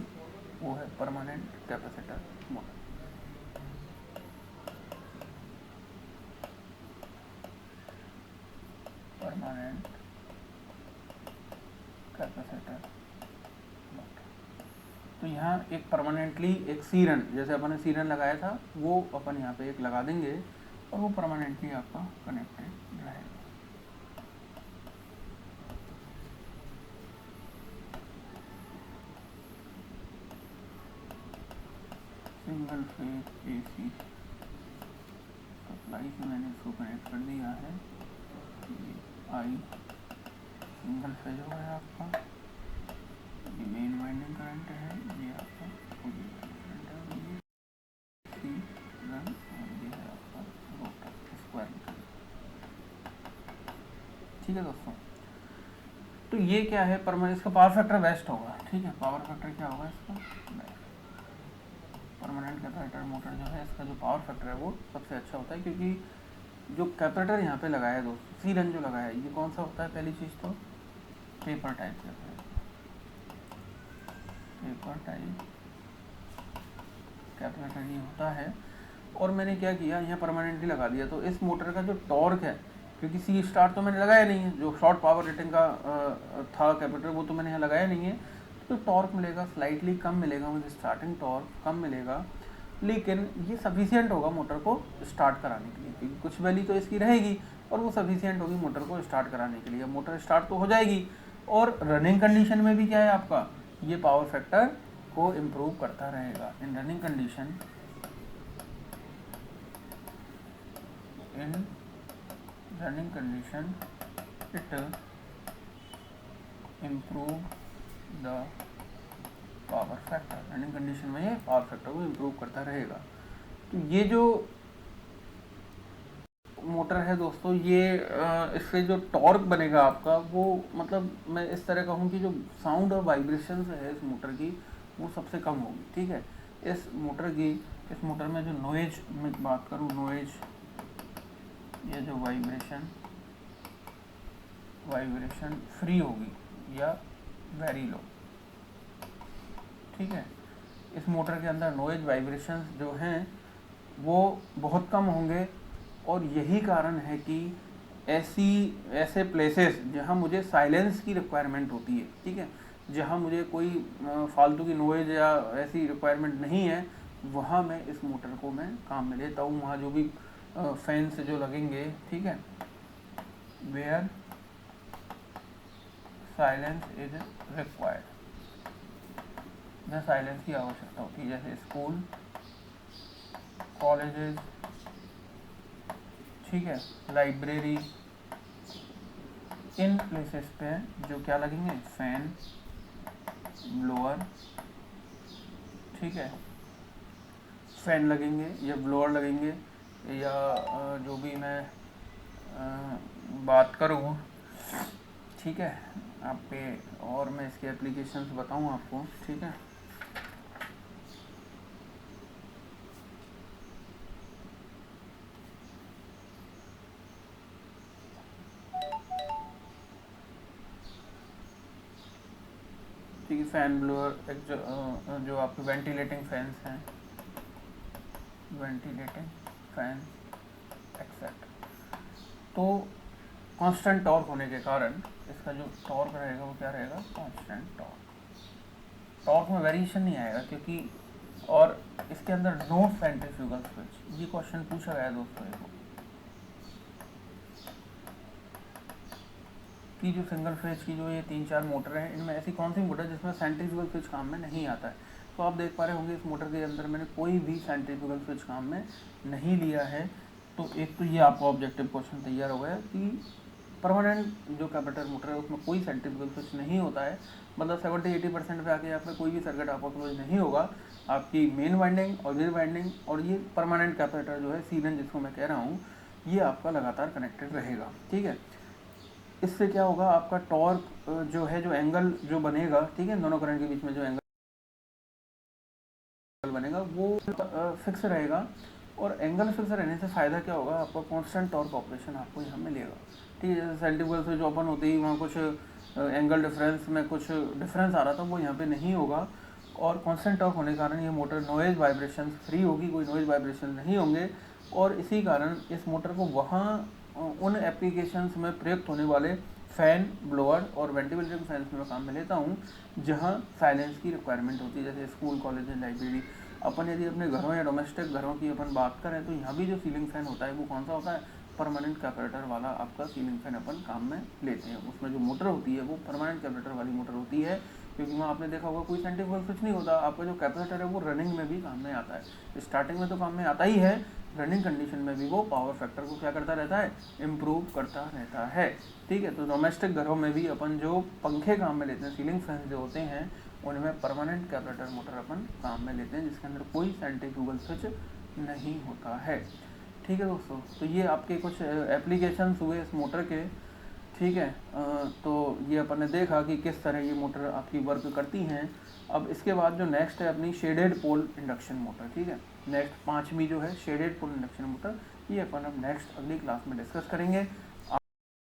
वो है permanent capacitor motor. Permanent capacitor motor, तो यहाँ एक परमानेंटली एक सीरन, जैसे अपन ने सीरन लगाया था वो अपन यहाँ पे एक लगा देंगे और वो परमानेंटली आपका कनेक्टेड रहेगा। सिंगल फेज एसी सप्लाई से मैंने इसको कनेक्ट कर दिया है। ये आई सिंगल फेज हो गया आपका, ये मेन वाइंडिंग करंट है, ये आपका करंट है, ये सी रन और ये है आपका रोटर स्क्वायर मीटर। ठीक है दोस्तों, तो ये क्या है परमानेंट, इसका पावर फैक्टर बेस्ट होगा। ठीक है, पावर फैक्टर क्या होगा इसका बेस्ट। परमानेंट कैपेसिटर मोटर जो है इसका जो पावर फैक्टर है वो सबसे अच्छा होता है, क्योंकि जो कैपेसिटर यहाँ पे लगाया है दोस्तों, सी रन जो लगाया है, ये कौन सा होता है, पहली चीज़ तो paper type paper type capacitor ये होता है। और मैंने क्या किया, यहाँ परमानेंटली लगा दिया, तो इस मोटर का जो टॉर्क है, क्योंकि सी स्टार तो मैंने लगाया नहीं है, जो शॉर्ट पावर रेटिंग का था कैपेसिटर वो तो मैंने यहाँ लगाया नहीं है, तो टॉर्क मिलेगा स्लाइटली कम मिलेगा मुझे, स्टार्टिंग टॉर्क कम मिलेगा, लेकिन ये सफिशियंट होगा मोटर को स्टार्ट कराने के लिए, क्योंकि कुछ वैल्यू तो इसकी रहेगी और वो सफिशियंट होगी मोटर को स्टार्ट कराने के लिए। मोटर स्टार्ट तो हो जाएगी, और रनिंग कंडीशन में भी क्या है आपका, ये पावर फैक्टर को इम्प्रूव करता रहेगा। इन running condition, in running condition it improve the power factor, running condition में ये पावर फैक्टर को इम्प्रूव करता रहेगा। तो ये जो मोटर है दोस्तों, ये इससे जो टॉर्क बनेगा आपका वो, मतलब मैं इस तरह कहूँ कि जो साउंड और वाइब्रेशन है इस मोटर की वो सबसे कम होगी। ठीक है, इस मोटर में जो नॉइज में बात करूँ, नॉइज या जो वाइब्रेशन फ्री होगी या वेरी लो। ठीक है, इस मोटर के अंदर नॉइज वाइब्रेशन जो हैं वो बहुत कम होंगे, और यही कारण है कि ऐसे प्लेसेस जहाँ मुझे साइलेंस की रिक्वायरमेंट होती है, ठीक है, जहाँ मुझे कोई फालतू की नॉइज या ऐसी रिक्वायरमेंट नहीं है, वहाँ मैं इस मोटर को मैं काम में लेता हूँ। वहाँ जो भी फैंस जो लगेंगे, ठीक है, वेयर साइलेंस इज रिक्वायर्ड, जहाँ साइलेंस की आवश्यकता होती है, जैसे स्कूल, कॉलेजेस, ठीक है, लाइब्रेरी, इन प्लेसेस पे जो क्या लगेंगे, फैन, ब्लोअर, ठीक है, फैन लगेंगे या ब्लोअर लगेंगे, या जो भी मैं बात करूँ, ठीक है, आप पे और मैं इसके एप्लीकेशंस बताऊँ आपको। ठीक है, ठीक है, फैन, ब्लोअर, एक जो आपके वेंटिलेटिंग फैंस हैं, वेंटिलेटिंग फैन एक्सेट्रा। तो कांस्टेंट टॉर्क होने के कारण इसका जो टॉर्क रहेगा वो क्या रहेगा, कांस्टेंट टॉर्क। टॉर्क में वेरिएशन नहीं आएगा, क्योंकि और इसके अंदर नो सेंट्रीफ्यूगल स्विच, ये क्वेश्चन पूछा गया है दोस्तों को कि जो सिंगल फेज की जो ये 3-4 मोटर हैं, इनमें ऐसी कौन सी मोटर है जिसमें सेंट्रीफ्यूगल स्विच काम में नहीं आता है। तो आप देख पा रहे होंगे इस मोटर के अंदर मैंने कोई भी सेंट्रीफ्यूगल स्विच काम में नहीं लिया है। तो एक तो ये आपका ऑब्जेक्टिव क्वेश्चन तैयार हो गया कि परमानेंट जो कैपेसिटर मोटर है उसमें कोई सेंट्रीफ्यूगल स्विच नहीं होता है, मतलब 70-80% पे आके यहाँ पे कोई भी सर्किट आपका क्लोज नहीं होगा। आपकी मेन वाइंडिंग, ऑक्सिलरी वाइंडिंग और ये परमानेंट कैपेसिटर जो है सीरन जिसको मैं कह रहा हूँ, ये आपका लगातार कनेक्टेड रहेगा। ठीक है, इससे क्या होगा, आपका टॉर्क जो है, जो एंगल जो बनेगा, ठीक है, दोनों करंट के बीच में जो एंगल बनेगा वो फिक्स रहेगा, और एंगल फिक्स रहने से फ़ायदा क्या होगा, आपका कांस्टेंट टॉर्क ऑपरेशन आपको यहाँ मिलेगा। ठीक है, जैसे सेंट्रीफ्यूगल स्विच ओपन होते ही वहाँ कुछ एंगल डिफरेंस में कुछ डिफरेंस आ रहा था, वो यहाँ पे नहीं होगा। और कांस्टेंट टॉर्क होने के कारण ये मोटर नॉइज़ वाइब्रेशन फ्री होगी, कोई नॉइज़ वाइब्रेशन नहीं होंगे। और इसी कारण इस मोटर को वहाँ उन एप्लीकेशंस में प्रयुक्त होने वाले फ़ैन, ब्लोअर और वेंटिलेटिंग फैंस में काम में लेता हूँ जहाँ साइलेंस की रिक्वायरमेंट होती है, जैसे स्कूल, कॉलेज, लाइब्रेरी। अपन यदि अपने घरों या डोमेस्टिक घरों की अपन बात करें तो यहाँ भी जो सीलिंग फ़ैन होता है वो कौन सा होता है, परमानेंट कैपेसिटर वाला आपका सीलिंग फ़ैन अपन काम में लेते हैं। उसमें जो मोटर होती है वो परमानेंट कैपेसिटर वाली मोटर होती है, क्योंकि वहाँ आपने देखा होगा कोई सेंट्रीफ्यूगल स्विच नहीं होता, आपका जो कैपेसिटर है वो रनिंग में भी काम में आता है। स्टार्टिंग में तो काम में आता ही है, रनिंग कंडीशन में भी वो पावर फैक्टर को क्या करता रहता है, इम्प्रूव करता रहता है। ठीक है, तो डोमेस्टिक घरों में भी अपन जो पंखे काम में लेते हैं, सीलिंग फैन जो होते हैं, उनमें परमानेंट कैपेसिटर मोटर अपन काम में लेते हैं जिसके अंदर कोई सेंट्रीफ्यूगल स्विच नहीं होता है। ठीक है दोस्तों, तो ये आपके कुछ एप्लीकेशंस हुए इस मोटर के। ठीक है, तो ये अपन ने देखा कि किस तरह ये मोटर आपकी वर्क करती हैं। अब इसके बाद जो नेक्स्ट है अपनी शेडेड पोल इंडक्शन मोटर। ठीक है, नेक्स्ट 5वीं जो है शेडेड पोल इंडक्शन मोटर, ये अपन अब नेक्स्ट अगली क्लास में डिस्कस करेंगे।